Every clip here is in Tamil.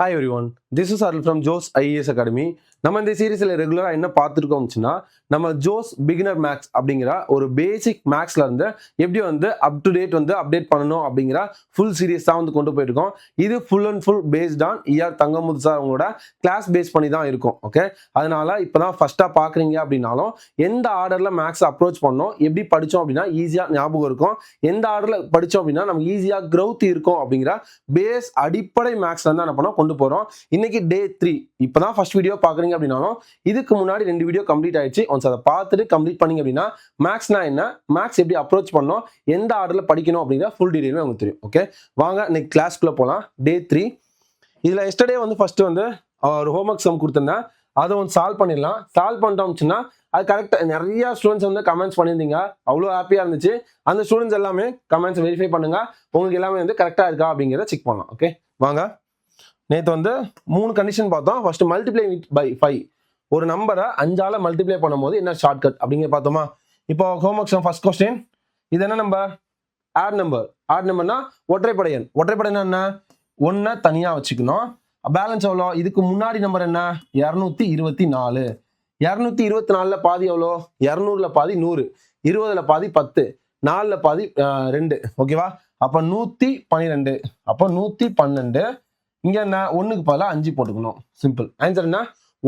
Hi everyone, this is Arul from Joes IAS Academy. நம்ம இந்த சீரிஸ்ல ரெகுலரா என்ன பார்த்துருக்கோம்னா நம்ம ஜோஸ் பிகினர் மேக்ஸ் அப்படிங்கிற ஒரு பேசிக் மேக்ஸ்ல இருந்து எப்படி அப் டு டேட் அப்டேட் பண்ணணும் அப்படிங்கிற ஃபுல் சீரிஸ் தான் கொண்டு போயிருக்கோம். இது full and full based on ER Thangamuthu sir அவங்களோட கிளாஸ் பேஸ் பண்ணி தான் இருக்கும். ஓகே, அதனால இப்பதான் ஃபர்ஸ்டா பாக்குறீங்க அப்படின்னாலும் எந்த ஆர்டர்ல மேக்ஸ் அப்ரோச் பண்ணோம், எப்படி படிச்சோம் அப்படின்னா ஈஸியா ஞாபகம் இருக்கும், எந்த ஆர்டர்ல படிச்சோம் அப்படின்னா நமக்கு ஈஸியா growth இருக்கும் அப்படிங்கிற பேஸ் அடிப்படை மேக்ஸ்ல தான் என்ன பண்ணோம் கொண்டு போறோம். இன்னைக்கு டே 3. இப்பதான் ஃபர்ஸ்ட் வீடியோ பாக்குறீங்க அப்படின்னாலும் இதுக்கு முன்னாடி 2 வீடியோ கம்ப்ளீட் ஆயிடுச்சு. ஒன்ஸ் அதை பார்த்துட்டு கம்ப்ளீட் பண்ணீங்க அப்படின்னா மேக்ஸ்னா என்ன, மேக்ஸ் எப்படி அப்ரோச் பண்ணணும், எந்த ஆர்டர்ல படிக்கணும் அப்படிங்கிற ஃபுல் டீடைலுமே உங்களுக்கு தெரியும். ஓகே, வாங்க இன்னைக்கு கிளாஸ்க்குள்ள போலாம். டே 3. இதுல எஸ்டர்டே ஃபர்ஸ்ட் ஒரு ஹோம்ஒர்க் சம் கொடுத்திருந்தேன், அதை சால்வ் பண்ணிடலாம். சால்வ் பண்ணிட்டோம்னா அது கரெக்டாக நிறைய ஸ்டூடெண்ட்ஸ் கமெண்ட்ஸ் பண்ணியிருந்தீங்க, அவ்வளோ ஹாப்பியாக இருந்துச்சு. அந்த ஸ்டூடெண்ட்ஸ் எல்லாமே கமெண்ட்ஸ் வெரிஃபை பண்ணுங்க, உங்களுக்கு எல்லாமே கரெக்டாக இருக்கா அப்படிங்கிறத செக் பண்ணலாம். ஓகே, வாங்க. நேற்று 3 கண்டிஷன் பார்த்தோம். ஃபர்ஸ்ட் மல்டிப்ளை பை 5, ஒரு நம்பரை 5ஆல மல்டிப்ளை பண்ணும்போது என்ன ஷார்ட்கட் அப்படிங்கிற பார்த்தோமா. இப்போ ஹோம்ஒர்க் சம் ஃபர்ஸ்ட் கொஸ்டின். இது என்ன நம்பர்? Add number. ஆட் நம்பர்னா ஒற்றைப்படை எண். ஒற்றைப்படை என்ன? 1 தனியாக வச்சுக்கணும். பேலன்ஸ் எவ்வளோ? இதுக்கு முன்னாடி நம்பர் என்ன? 224. 224ல பாதி எவ்வளோ? 200ல பாதி 100, 20ல பாதி 10, 4ல பாதி 2. ஓகேவா? அப்போ 112. அப்போ 112. இங்க என்ன? 1க்கு பதிலா 5 போட்டுக்கணும். சிம்பிள். ஆன்சர் என்ன?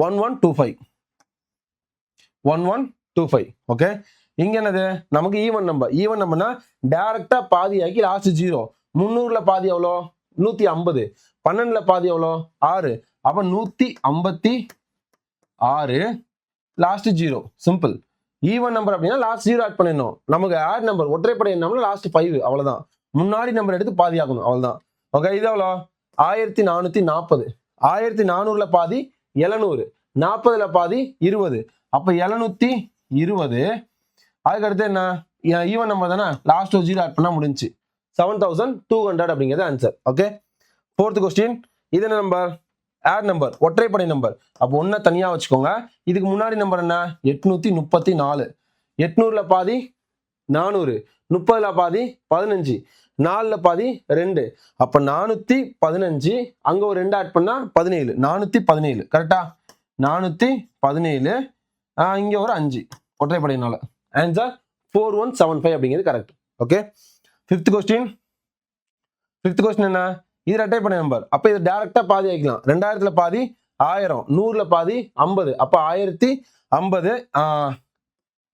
1125. 1125. ஓகே, இங்க என்னது? நமக்கு ஈவன் நம்பர். ஈவன் நம்பர்னா டைரக்டா பாதி ஆக்கி லாஸ்ட் 0. 300ல பாதி எவ்வளோ? 150. 12ல பாதி எவ்வளோ? 6. அப்ப 156 லாஸ்ட் 0. சிம்பிள். ஈவன் நம்பர் அப்படின்னா லாஸ்ட் 0 ஆட் பண்ணிடணும். நமக்கு ஆட் நம்பர் ஒற்றைப்படை எண்ணம்னா லாஸ்ட் 5. அவ்வளவுதான். முன்னாடி நம்பர் எடுத்து பாதி ஆக்கணும். அவ்வளவுதான். ஓகே, இது எவ்வளோ? 1440. 1400ல பாதி 700, 40ல பாதி 20. அப்ப 720. அதுக்கு அடுத்து என்ன? ஈவன் நம்பர் தானே, லாஸ்ட் 0 ஆட் பண்ணா முடிஞ்சு. 7200 அப்படிங்கிறது ஆன்சர். Okay, 4th question. இது என்ன நம்பர்? ஆட் நம்பர், ஒற்றைப்படை நம்பர். அப்போ 1 தனியா வச்சுக்கோங்க. இதுக்கு முன்னாடி நம்பர் என்ன? 834. 800ல பாதி 400, 30ல பாதி 15, 4ல பாதி 2. அப்ப 415. அங்க ஒரு 2 ஆட் பண்ணா 17. 417. கரெக்டா? 417. இங்க ஒரு 5 ஒற்றைப்படையினால. ஆன்சர் 4175 அப்படிங்கிறது correct. Okay, 5th question. 5th question என்ன? இது இரட்டைப்படை நம்பர். அப்ப இது டைரக்டா பாதி ஆக்கிக்கலாம். 2000ல பாதி 1000, 100ல பாதி 50. அப்ப 1050.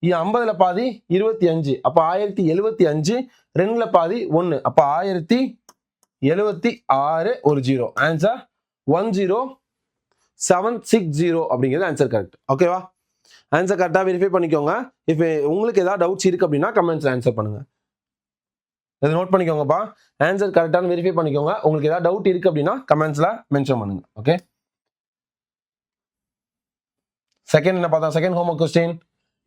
50ல பாதி 25. அப்ப 1075. 2ல பாதி 1. அப்ப 1076. ஒரு 0. ஆன்சர் 10760 அப்படிங்கிறது ஆன்சர் கரெக்ட். ஓகேவா? ஆன்சர் கரெக்டா வெரிஃபை பண்ணிக்கோங்க. இப்போ உங்களுக்கு ஏதாவது டவுட்ஸ் இருக்கு அப்படின்னா கமெண்ட்ஸ்ல ஆன்சர் பண்ணுங்க. இதை நோட் பண்ணிக்கோங்கப்பா. ஆன்சர் கரெக்டான வெரிஃபை பண்ணிக்கோங்க. உங்களுக்கு ஏதாவது டவுட் இருக்கு அப்படின்னா கமெண்ட்ஸ்ல மென்ஷன் பண்ணுங்க. ஓகே, செகண்ட் என்ன பார்த்தா? Second homework question.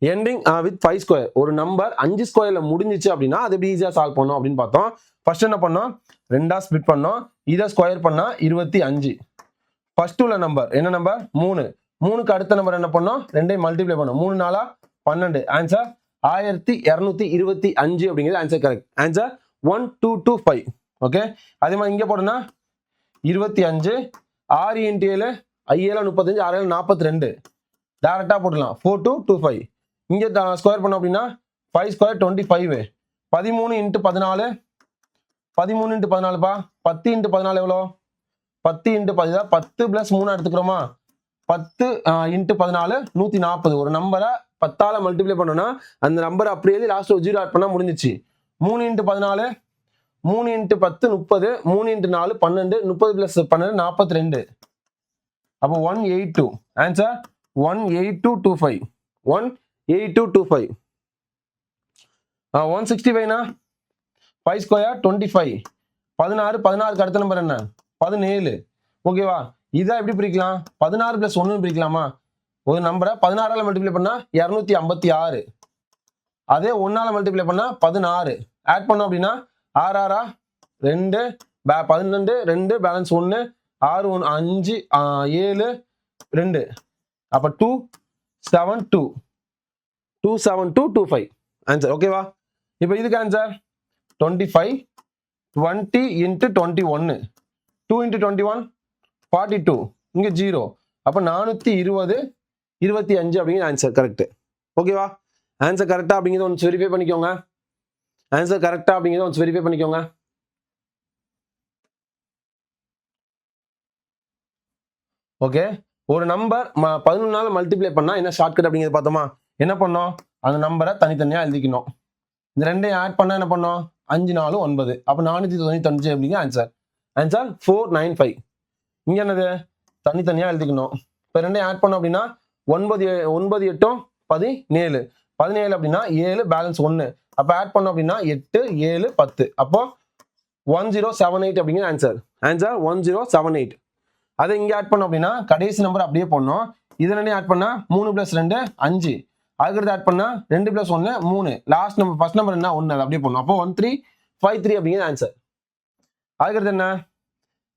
Ending with 5 square. ஒரு நம்பர் 5 ஸ்கொயர்ல முடிஞ்சிச்சு அப்படின்னா அது எப்படி ஈஸியா சால்வ் பண்ணும் அப்படின்னு பார்த்தோம். ஃபர்ஸ்ட் என்ன பண்ணோம்? 2ஆ ஸ்பிளிட் பண்ணோம். இதை ஸ்கொயர் பண்ணா 25. ஃபர்ஸ்ட் உள்ள நம்பர் என்ன நம்பர்? 3. 3க்கு அடுத்த நம்பர் என்ன பண்ணோம்? 2ஐ மல்டிப்ளை பண்ணோம். 3 4 12. ஆன்சர் 1225 அப்படிங்கிறது ஆன்சர் கரெக்ட். ஆன்சர் 1225. ஓகே, அதே மாதிரி இங்க போட்டோம்னா 25. 6 × 7 5 35, 6 42. டைரக்டா போடலாம். 4225. இங்க ஸ்கொயர் பண்ணோம் அப்படின்னா 5 ஸ்கொயர் 25. 13 × 14. 13 × 14 பா. 10 × 14 எவ்வளோ? 10 × 10 10 + 3 எடுத்துக்கிறோமா? 10 × 14 140. ஒரு நம்பரை 10ஆல மல்டிப்ளை பண்ணோம்னா அந்த நம்பர் அப்படியே லாஸ்ட் 0 ஆட் பண்ணா முடிஞ்சிச்சு. 3 × 14. 3 × 10 30. 3 × 4 12. 30 + 12 42. அப்போ 182. ஆன்சர் 18225. 18225. 165னா 5 ஸ்கொயர் 25. 16. 16க்கு அடுத்த நம்பர் என்ன? 17. ஓகேவா? இதை எப்படி பிரிக்கலாம்? 16 + 1 பிரிக்கலாமா? ஒரு நம்பரை 16ஆல மல்டிப்ளை பண்ணா 256. அதே 1ஆல மல்டிப்ளை பண்ணா 16. ஆட் பண்ணோம் அப்படின்னா 6 6 2 12 2 பேலன்ஸ் 1 6 1 5 7 2. அப்ப 272. 27225 ஆன்சர். ஓகேவா? இப்போ இதுக்கு ஆன்சர் 25. 20 × 21. 2 × 21 42 இங்க 0. அப்ப 420 25 அப்படிங்கிற ஆன்சர் கரெக்ட். ஓகேவா? ஆன்சர் கரெக்டா அப்படிங்கிறத ஒன்று வெரிஃபை பண்ணிக்கோங்க. ஆன்சர் கரெக்டா அப்படிங்கிறத ஒன்று வெரிஃபை பண்ணிக்கோங்க. ஓகே, ஒரு நம்பர் 11 மல்டிப்ளை பண்ணா என்ன ஷார்ட்கட் அப்படிங்கிறது பார்த்தோமா? என்ன பண்ணோம்? அந்த நம்பரை தனித்தனியா எழுதிக்கணும். இந்த ரெண்டையும் ஆட் பண்ணா என்ன பண்ணோம்? 5 4 9. அப்ப 495 அப்படிங்கிற ஆன்சர். ஆன்சர் 495. இங்க என்னது? தனித்தனியா எழுதிக்கணும். இப்போ ரெண்டையும் ஆட் பண்ணோம் அப்படின்னா 9 8 17. 17 அப்படின்னா 7 பேலன்ஸ் 1. அப்ப ஆட் பண்ணோம் அப்படின்னா 8 7 10. அப்போ 1078 அப்படிங்கிற ஆன்சர். ஆன்சர் 1078. அதை இங்க ஆட் பண்ணோம் அப்படின்னா கடைசி நம்பர் அப்படியே பண்ணோம். இது ரெண்டையும் ஆட் பண்ணா 3 + 2 5. அதுக்கடுத்து ஆட் பண்ணா 2 + 1 3. லாஸ்ட் நம்பர் ஃபர்ஸ்ட் நம்பர் என்ன 1, அது அப்படியே பண்ணோம். அப்போ 1353 அப்படிங்கிற ஆன்சர். அதுக்கடுத்து என்ன?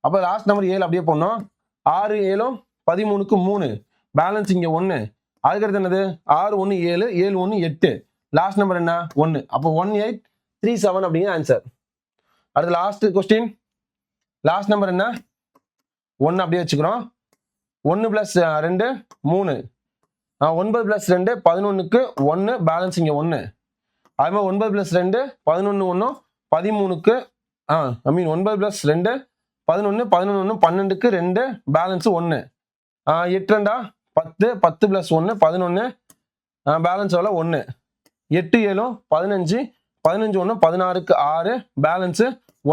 அப்போ லாஸ்ட் நம்பர் 7 அப்படியே பண்ணோம். 6 7 13க்கு 3. பேலன்ஸ் இங்க 1. அதுக்கடுத்து என்னது? 6 1 7 7 1 8. லாஸ்ட் நம்பர் என்ன? 1. அப்போ 1837 அப்படிங்கிற ஆன்சர். அடுத்து லாஸ்ட் கொஸ்டின். லாஸ்ட் நம்பர் என்ன? 1 அப்படியே வச்சுக்கிறோம். 1 + 2 3. 9 + 2 11க்கு 1. பேலன்ஸ் இங்க 1. அது மாதிரி 9 + 2 11 1 13க்கு 9 + 2 11 11 1 12க்கு 2. பேலன்ஸ் 1. 8 2 10 10 + 1 11. பேலன்ஸ் எவ்வளோ? 1. 8 7 15 15 1 16க்கு 6. பேலன்ஸ்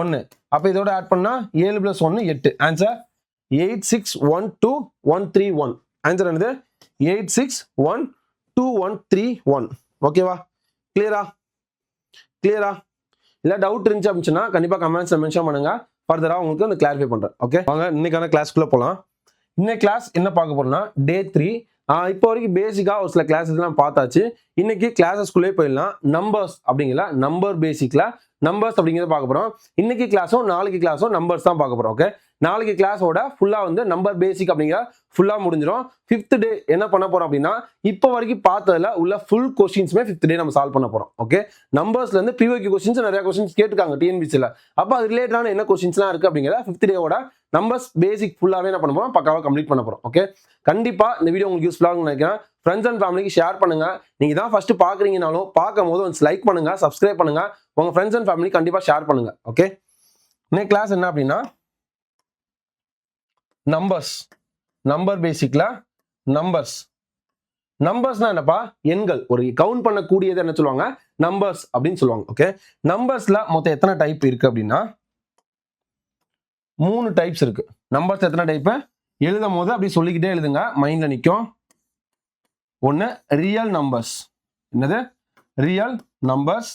1. அப்போ இதோட ஆட் பண்ணா 7 + 1 8. ஆன்சர் 8612131. ஆன்சர் என்னது? 8612131. ஓகேவா? கிளியரா? இல்ல டவுட் இருந்துச்சு அப்படின்னா கண்டிப்பா கமெண்ட்ஸ்ல மென்ஷன் பண்ணுங்க. ஃபர்தரா உங்களுக்கு அந்த கிளாரிஃபை பண்றேன். ஓகே, வாங்க இன்னைக்கான கிளாஸ்க்குள்ள போலாம். இன்னைக்கு கிளாஸ் என்ன பார்க்க போறோம்னா டே 3. இப்போ வரைக்கும் பேசிக்கா ஒரு சில கிளாஸஸ் எல்லாம் பார்த்தாச்சு. இன்னைக்கு கிளாஸஸ்குள்ளே போயிடலாம். நம்பர்ஸ் அப்படிங்கிற நம்பர் பேசிக்ல நம்பர்ஸ் அப்படிங்கிறத பார்க்க போறோம். இன்னைக்கு கிளாஸும் நாளைக்கு கிளாஸும் நம்பர்ஸ் தான் பார்க்க போறோம். ஓகே, நாளைக்கு கிளாஸோட ஃபுல்லா வந்து நம்பர் பேசிக் அப்படிங்கிற ஃபுல்லா முடிஞ்சிடும். 5th டே என்ன பண்ண போறோம் அப்படின்னா இப்போ வரைக்கும் பார்த்ததுல உள்ள ஃபுல் கொஸ்டின்ஸுமே 5th டே நம்ம சால்வ் பண்ண போறோம். ஓகே, நம்பர்ஸ்ல இருந்து பிஓக்யூ கொஸ்டின்ஸ் நிறைய கொஸ்டின்ஸ் கேட்டுருக்காங்க டிஎன்பிசில. அப்போ அது ரிலேட்டடான என்ன கொஸ்டின்ஸ்லாம் இருக்கு அப்படிங்கிற 5th டேவோட நம்பர்ஸ் பேசிக் ஃபுல்லாவே என்ன பண்ண போறோம்? பக்காவா கம்ப்ளீட் பண்ண போறோம். ஓகே, கண்டிப்பா இந்த வீடியோ உங்களுக்கு யூஸ்ஃபுல்லாக நினைக்கிறேன். ஃப்ரெண்ட்ஸ் அண்ட் ஃபேமிலிக்கு ஷேர் பண்ணுங்க. நீங்க தான் ஃபர்ஸ்ட் பாக்குறீங்கனாலும் பார்க்கும் போது வந்து லைக் பண்ணுங்க, சப்ஸ்கிரைப் பண்ணுங்க, உங்க ஃப்ரெண்ட்ஸ் அண்ட் ஃபேமிலி கண்டிப்பா ஷேர் பண்ணுங்க. ஓகே, இன்னைக்கு கிளாஸ் என்ன அப்படின்னா நம்பர்ஸ். நம்பர் பேசிக்ல நம்பர்ஸ். நம்பர்ஸ்னா என்னப்பா? எண்கள். ஒரு கவுண்ட் பண்ணக்கூடியது என்ன சொல்லுவாங்க? நம்பர்ஸ் அப்படின்னு சொல்லுவாங்க. ஓகே, நம்பர்ஸ்ல மொத்தம் எத்தனை டைப் இருக்கு அப்படின்னா 3 டைப்ஸ் இருக்கு. நம்பர்ஸ் எத்தனை டைப்? எழுதும் போது அப்படி சொல்லிக்கிட்டே எழுதுங்க, மைண்ட்ல நிற்கும். ஒன்னு ரியல் நம்பர்ஸ். என்னது? Real numbers.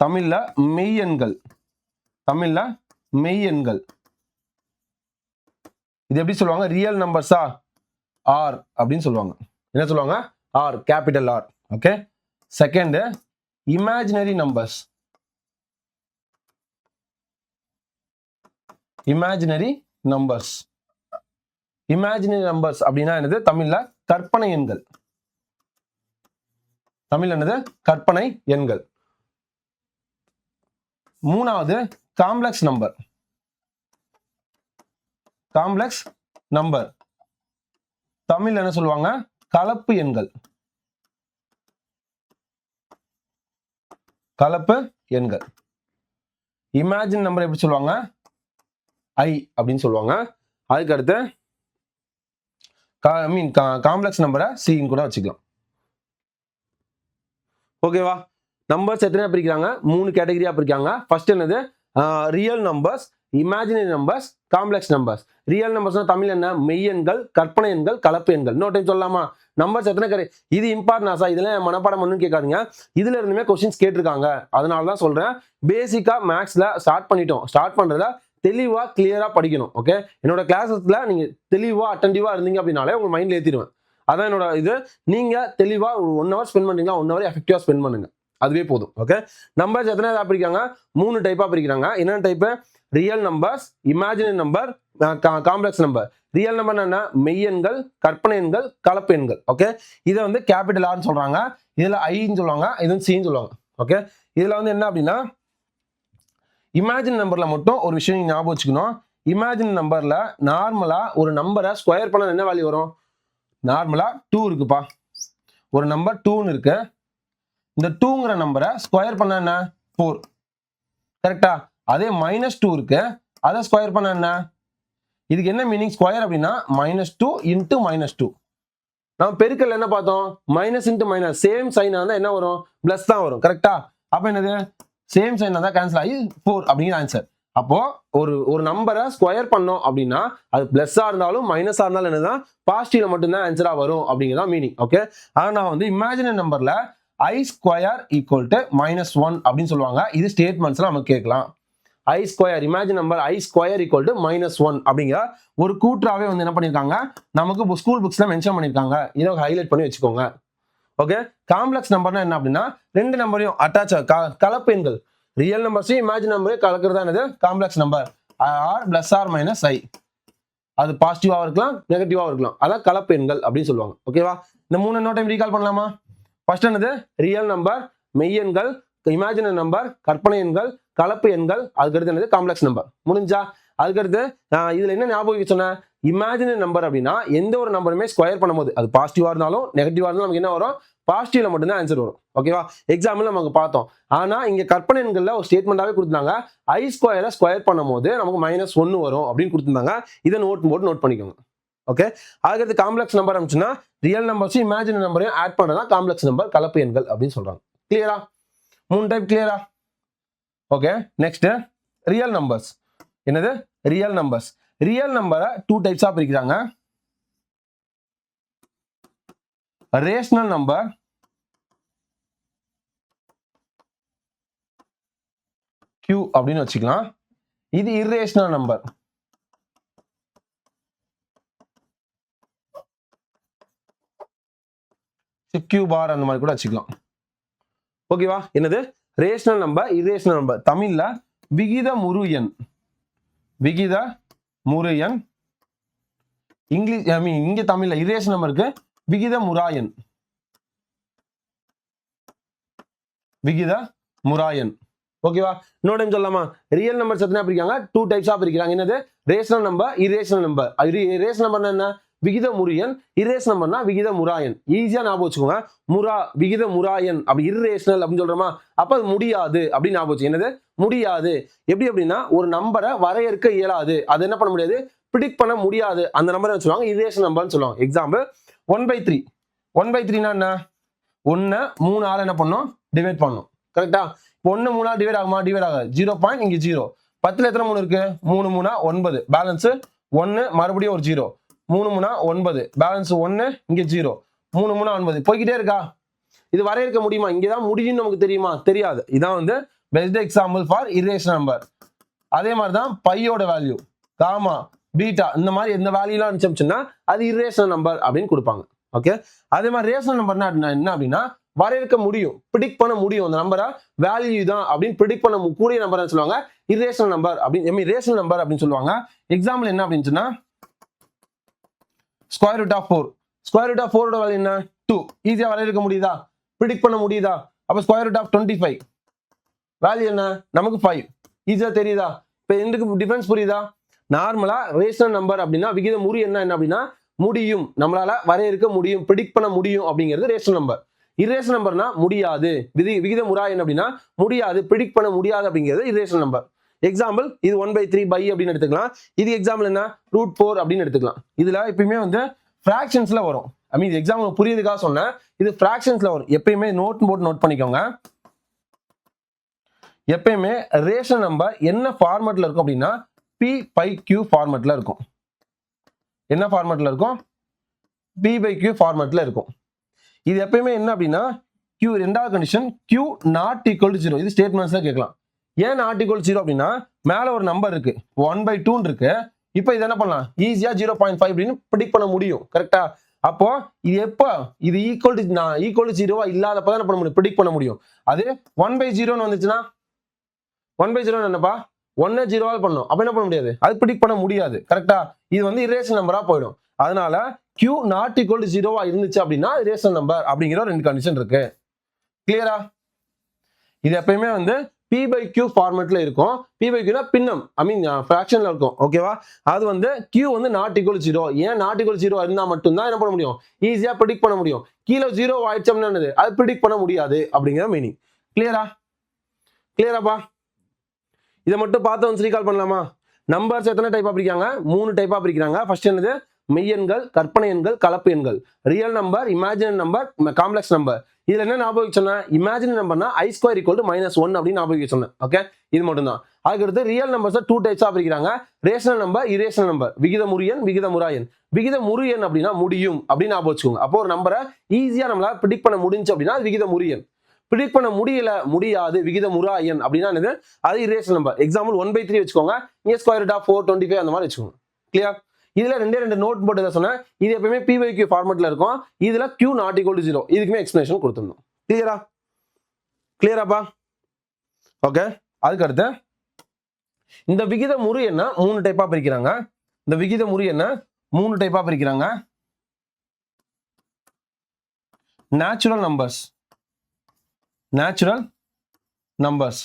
தமிழ்ல மெய்யெண்கள். தமிழ்ல மெய்யெண்கள். இது எப்படி சொல்லுவாங்க? ரியல் நம்பர்ஸா? ஆர் அப்படின்னு சொல்லுவாங்க. என்ன சொல்லுவாங்க? R, capital R. Okay, second imaginary numbers. Imaginary numbers. Imaginary numbers அப்படின்னா என்னது? தமிழ்ல கற்பனை எண்கள். தமிழ்ல என்னது? கற்பனை எண்கள். மூணாவது காம்ப்ளெக்ஸ் நம்பர். காம்ப்ளெக்ஸ் நம்பர் தமிழ்ல என்ன சொல்லுவாங்க? கலப்பு எண்கள். கலப்பு எண்கள். இமேஜின் நம்பர் எப்படி சொல்லுவாங்க? ஐ அப்படின்னு சொல்லுவாங்க. அதுக்கு அடுத்து காம்ப்ளெக்ஸ் நம்பரை சின்னு கூட வச்சுக்கலாம். ஓகேவா? நம்பர்ஸ் எத்தனை பிரிக்கிறாங்க? 3 கேட்டகரியா பிரிக்காங்க. ஃபர்ஸ்ட் என்னது? Real numbers, imaginary numbers, complex numbers. Real நம்பர்ஸ்னா தமிழ் என்ன? மெய்யெண்கள், கற்பனை எண்கள், கலப்பு எண்கள். இன்னொரு டைம் சொல்லலாமா? நம்பர்ஸ் எத்தனை இது இம்பார்ட்டன்ஸா? இதெல்லாம் மனப்பாடம் பண்ணு கேட்காதீங்க. இதுல இருந்துமே கொஸ்டின்ஸ் கேட்டிருக்காங்க. அதனால தான் சொல்றேன். பேசிக்கா மேக்ஸ்ல ஸ்டார்ட் பண்ணிட்டோம். ஸ்டார்ட் பண்றத தெளிவா கிளியரா படிக்கணும். ஓகே, என்னோட கிளாஸஸ்ல நீங்க தெளிவா அட்டென்டிவா இருந்தீங்க அப்படின்னாலே உங்க மைண்ட்ல ஏத்திடுவேன். அதான் என்னோட இது. நீங்க தெளிவா 1 hour ஸ்பெண்ட் பண்றீங்களா, 1 hour எஃபெக்டிவா ஸ்பெண்ட் பண்ணுங்க. அதுவே போதும். ஓகே, நம்பர்ஸ் எத்தனை பிரிக்கிறாங்க? 3 டைப்பா பிரிக்கிறாங்க. என்னென்ன type? Real numbers, imaginary number, complex number. Real number என்ன? மெய்யெண்கள், கற்பனை எண்கள், கலப்பு எண்கள். ஓகே, இதை வந்து கேபிட்டல் ஆர்னு சொல்றாங்க. இதுல ஐன்னு சொல்லுவாங்க, இது சின்னு சொல்லுவாங்க. ஓகே, இதுல வந்து என்ன அப்படின்னா இமேஜின் நம்பர்ல மட்டும் ஒரு விஷயம் ஞாபகம் வச்சுக்கணும். இமேஜின் நம்பர்ல நார்மலா ஒரு நம்பரை ஸ்கொயர் பண்ண என்ன வேல்யூ வரும்? நார்மலா 2 இருக்குப்பா. ஒரு நம்பர் 2ன்னு இருக்கு. இந்த 2ங்கிற நம்பரை ஸ்கொயர் பண்ண என்ன? 4. கரெக்டா? அதே -2 இருக்கு. அதை ஸ்கொயர் பண்ண என்ன? இதுக்கு என்ன மீனிங் ஸ்கொயர் அப்படின்னா -2 இன்ட்டு -2. நம்ம பெருக்கல் என்ன பார்த்தோம்? Minus into minus same China இருந்தா என்ன வரும்? பிளஸ் தான் வரும். கரெக்டா? அப்ப என்னது? சேம் சைனா தான் கேன்சல் ஆகி 4 அப்படிங்கிற ஆன்சர். அப்போ ஒரு நம்பரை ஸ்கொயர் பண்ணோம் அப்படின்னா அது பிளஸ்ஸா இருந்தாலும் மைனஸா இருந்தாலும் என்னதான் பாசிட்டிவ்ல மட்டும்தான் ஆன்சரா வரும் அப்படிங்கிறதா மீனிங். ஓகே, ஆனா நான் வந்து இமேஜினரி நம்பர்ல i ஸ்கொயர் ஈக்குவல் டு -1 அப்படின்னு சொல்லுவாங்க. இது ஸ்டேட்மெண்ட்ஸ்ல நம்ம கேட்கலாம். i square imagine number i square equal to -1 அப்படிங்கிற ஒரு கூற்றாவே வந்து என்ன பண்ணிருக்காங்க, நமக்கு ஸ்கூல் புக்ஸ்ல மென்ஷன் பண்ணிருக்காங்க. இதை ஹைலைட் பண்ணி வச்சுக்கோங்க. ஓகே, காம்ப்ளெக்ஸ் நம்பர்னா என்ன அப்படின்னா ரெண்டு நம்பரையும் அட்டாச் கலப்பு எண்கள் ரியல் நம்பர்ஸையும் இமேஜின் நம்பரையும் கலக்கிறதா என்னது complex number. R plus R minus I, அது பாசிட்டிவாக இருக்கலாம் நெகட்டிவாக இருக்கலாம், அதான் கலப்பு எண்கள் அப்படின்னு சொல்லுவாங்க. ஓகேவா? இந்த 3 இன்னொரு டைம் ரீகால் பண்ணலாமா? ஃபர்ஸ்ட் என்னது? ரியல் நம்பர், மெய்யெண்கள், இமேஜினரி நம்பர், கற்பனை எண்கள், கலப்பு எண்கள், அதுக்கடுத்து என்னது காம்ப்ளெக்ஸ் நம்பர். முடிஞ்சா? அதுக்கடுத்து இதுல என்ன ஞாபகம் சொன்னேன்? இமேஜினரி நம்பர் அப்படின்னா எந்த ஒரு நம்பருமே ஸ்கொயர் பண்ணும்போது அது பாசிட்டிவா இருந்தாலும் நெகட்டிவா இருந்தாலும் நமக்கு என்ன வரும்? பாசிட்டிவ்ல மட்டும்தான் ஆன்சர் வரும். ஓகேவா? எக்ஸாம்பிள் நமக்கு பார்த்தோம். ஆனா இங்க கற்பனை எண்கள்ல ஒரு ஸ்டேட்மெண்டாவே கொடுத்தாங்க, i ஸ்கொயரை ஸ்கொயர் பண்ணும்போது நமக்கு -1 வரும் அப்படின்னு கொடுத்திருந்தாங்க. இதை நோட் பண்ணிக்கோங்க. ஓகே, அதுக்கடுத்து காம்ப்ளெக்ஸ் நம்பர் இருந்துச்சுன்னா ரியல் நம்பர்ஸும் இமேஜினரி நம்பரையும் ஆட் பண்றதா காம்ப்ளெக்ஸ் நம்பர், கலப்பு எண்கள் அப்படின்னு சொல்றாங்க. கிளியரா? 3 டைப் கிளியரா? Okay, next real numbers. என்னது? Real numbers. ரியல் நம்பரை 2 டைப்ஸா பிரிக்கிறாங்க. ரேஷனல் நம்பர், Q அப்படின்னு வச்சுக்கலாம். இது இர்ரேஷனல் நம்பர். Q பார் அந்த மாதிரி கூட வச்சுக்கலாம். ஓகேவா? என்னது? Rational number, irrational number. தமிழ்ல விகிதமுறு எண். விகிதமுறு எண். இங்கிலீஷ் இங்க தமிழ்ல இர்ரேஷனல் நம்பருக்கு விகிதமுறா எண். விகிதமுறா எண். ஓகேவா? இன்னொரு டைம் சொல்லலாமா? ரியல் நம்பர்ஸ் எத்தனை பிரிக்கிறாங்க? 2 டைப்ஸா பிரிக்கிறாங்க. என்னது? Rational number, irrational number. Rational நம்பர்னா என்ன? விகிதமுறு எண். இர்ரேஷனல் நம்பர்னா விகிதமுறா எண். ஈஸியா ஞாபகம் வச்சுக்கோங்க. விகிதமுறா எண் அப்படி இர்ரேஷனல் அப்படின்னு சொல்றோமா, அப்ப அது முடியாது அப்படின்னு ஞாபகம் வச்சு. என்னது? முடியாது. எப்படி அப்படின்னா ஒரு நம்பரை வரையறுக்க இயலாது, அது என்ன பண்ண முடியாது? பிரிடிக்ட் பண்ண முடியாது. அந்த நம்பரை சொல்லுவாங்க இர்ரேஷனல் நம்பர்னு சொல்லுவாங்க. எக்ஸாம்பிள் 1/3. 1/3னா என்ன? 1 3 ஆல என்ன பண்ணும்? டிவைட் பண்ணும். கரெக்டா? 1 3 டிவைட் ஆகுமா? டிவைட் ஆகாது. 0. இங்க 0. 10ல எத்தனை 3 இருக்கு? 3 3 9. பேலன்ஸ் 1, மறுபடியும் ஒரு 0. 3 3 9. பேலன்ஸ் 1, இங்க 0. 3 3 9. போய்கிட்டே இருக்கா? இது வரையறுக்க முடியுமா? இங்கதான் முடியும்னு நமக்கு தெரியுமா? தெரியாது. இதான் வந்து best example for irrational number. அதே மாதிரி தான் பையோட வேல்யூ, காமா, பீட்டா, இந்த மாதிரி எந்த வேல்யூலாம் இருந்துச்சுன்னா அது இர்ரேஷனல் நம்பர் அப்படின்னு கொடுப்பாங்க. ஓகே, அதே மாதிரி ரேஷனல் நம்பர்னா என்ன அப்படின்னா வரையறுக்க முடியும், பிரிடிக்ட் பண்ண முடியும். அந்த நம்பரை வேல்யூ தான் அப்படின்னு பிரிடிக்ட் பண்ண கூடிய நம்பர் சொல்லுவாங்க இர்ரேஷனல் நம்பர் அப்படின்னு, ரேஷனல் நம்பர் அப்படின்னு சொல்லுவாங்க. எக்ஸாம்பிள் என்ன அப்படின்னு சொன்னா square root of 4. Square root of 4 value என்ன? 2. ஈஸியா வரையறுக்க முடியுதா? பிரிடிக்ட் பண்ண முடியுதா? அப்ப ஸ்கொயர் ரூட் ஆஃப் 25 வேல்யூ என்ன? நமக்கு 5. ஈஸியா தெரியுதா? இப்ப எதுக்கு டிஃபரன்ஸ் புரியுதா? நார்மலா ரேஷனல் நம்பர் அப்படின்னா விகிதமுறு என்ன அப்படின்னா முடியும், நம்மளால வரையறுக்க முடியும், பிரிடிக்ட் பண்ண முடியும் அப்படிங்கிறது ரேஷனல் நம்பர். இர்ரேஷனல் நம்பர்னா முடியாது, விகிதமுறா எண் அப்படின்னா முடியாது, பிரிடிக்ட் பண்ண முடியாது அப்படிங்கிறது இர்ரேஷனல் நம்பர். எக்ஸாம்பிள் இது 1/3 பை அப்படின்னு எடுத்துக்கலாம். இது எக்ஸாம்பிள் என்ன? √4 அப்படின்னு எடுத்துக்கலாம். இதுல எப்பயுமே வந்து ஃபிராக்ஷன்ஸ்ல வரும். இது எக்ஸாம்பிள் புரியுதுக்காக சொன்னேன். இது ஃபிராக்ஷன்ஸ்ல வரும். எப்பயுமே நோட் பண்ணிக்கோங்க. எப்பயுமே ரேஷனல் நம்பர் என்ன ஃபார்மேட்ல இருக்கும் அப்படின்னா P/Q ஃபார்மேட்ல இருக்கும். என்ன ஃபார்மேட்ல இருக்கும்? P/Q ஃபார்மேட்ல இருக்கும். இது எப்பயுமே என்ன அப்படின்னா Q ரெண்டாவது condition Q not equal to 0. இது ஸ்டேட்மெண்ட்ஸ்ல கேட்கலாம். ஏன் நாட் ஈக்குவல் 0 அப்படின்னா மேல ஒரு நம்பர் இருக்கு 1/2 இருக்கு. இப்போ இது என்ன பண்ணலாம்? ஈஸியா 0.5 அப்படின்னு பிரிடிக்ட் பண்ண முடியும். கரெக்டா? அப்போ இது எப்போ இது ஈக்குவல் டு 0 இல்லாதப்ப தான் பண்ண முடியும், பிரிடிக்ட் பண்ண முடியும். அது 1/0 வந்துச்சுன்னா 1/0 என்னப்பா? 1 0 பண்ணும். அப்ப என்ன பண்ண முடியாது? அது பிரிடிக்ட் பண்ண முடியாது. கரெக்டா? இது வந்து இர்ரேஷனல் நம்பரா போயிடும். அதனால Q நாட் ஈக்குவல் டு 0 இருந்துச்சு அப்படின்னா ரேஷனல் நம்பர் அப்படிங்கிற 2 கண்டிஷன் இருக்கு. கிளியரா? இது எப்பயுமே வந்து பி பை கியூ ஃபார்மேட்ல இருக்கும். பி பை கியூனா பின்னம், ஐ மீன் ஃபிராக்ஷன்ல இருக்கும். ஓகேவா? அது வந்து கியூ வந்து நாட் ஈக்குவல் 0. ஏன் நாட் ஈக்குவல் 0 இருந்தா மட்டும்தான் என்ன பண்ண முடியும், ஈஸியா ப்ரெடிக்ட் பண்ண முடியும். கீழே 0 ஆயிடுச்சு அப்படின்னா அது ப்ரெடிக்ட் பண்ண முடியாது அப்படிங்கிற மீனிங். கிளியரா? கிளியராப்பா? இதை மட்டும் பார்த்து வந்து ரீகால் பண்ணலாமா? நம்பர்ஸ் எத்தனை டைப்பா பிரிக்காங்க? 3 டைப்பா பிரிக்கிறாங்க. ஃபர்ஸ்ட் என்னது? மெய்யெண்கள், கற்பனை எண்கள், கலப்பு எண்கள். Real number, imaginary number, complex number. இதுல என்ன ஞாபகம் சொன்னேன்? இமேஜினரி நம்பர்னா I² = -1 அப்படின்னு ஞாபகம் சொன்னேன். ஓகே, இது மட்டும் தான். அதுக்கடுத்து ரியல் நம்பர்ஸ் 2 டைப்ஸா பிரிக்கிறாங்க. Rational number, irrational number. விகிதமுறு எண், விகிதமுறா எண். விகிதமுறு எண் அப்படின்னா முடியும் அப்படின்னு ஞாபகம் வச்சுக்கோங்க. அப்போ ஒரு நம்பரை ஈஸியா நம்மளால ப்ரெடிக்ட் பண்ண முடிஞ்சு அப்படின்னா அது விகிதமுறு எண். ப்ரெடிக்ட் பண்ண முடியல, முடியாது, விகிதமுறா எண் அப்படின்னா என்னது? அது இரேஷனல் நம்பர். எக்ஸாம்பிள் 1/3 வச்சுக்கோங்க. இங்க √425 அந்த மாதிரி வச்சுக்கோங்க. கிளியர்? இதுல 2 நோட் போட்டு சொன்னேன். இது எப்பவுமே P by Q ஃபார்மேட்ல இருக்கும். இதுல Q not equal to 0. இதுக்குமே எக்ஸ்பிளனேஷன் கொடுத்துருந்தோம். கிளியரா? கிளியராப்பா? ஓகே, அதுக்கு அடுத்து இந்த விகிதமுறு என்ன 3 டைப்பா பிரிக்கிறாங்க. இந்த விகிதமுறு என்ன 3 டைப்பா பிரிக்கிறாங்க. நேச்சுரல் நம்பர்ஸ், நேச்சுரல் நம்பர்ஸ்,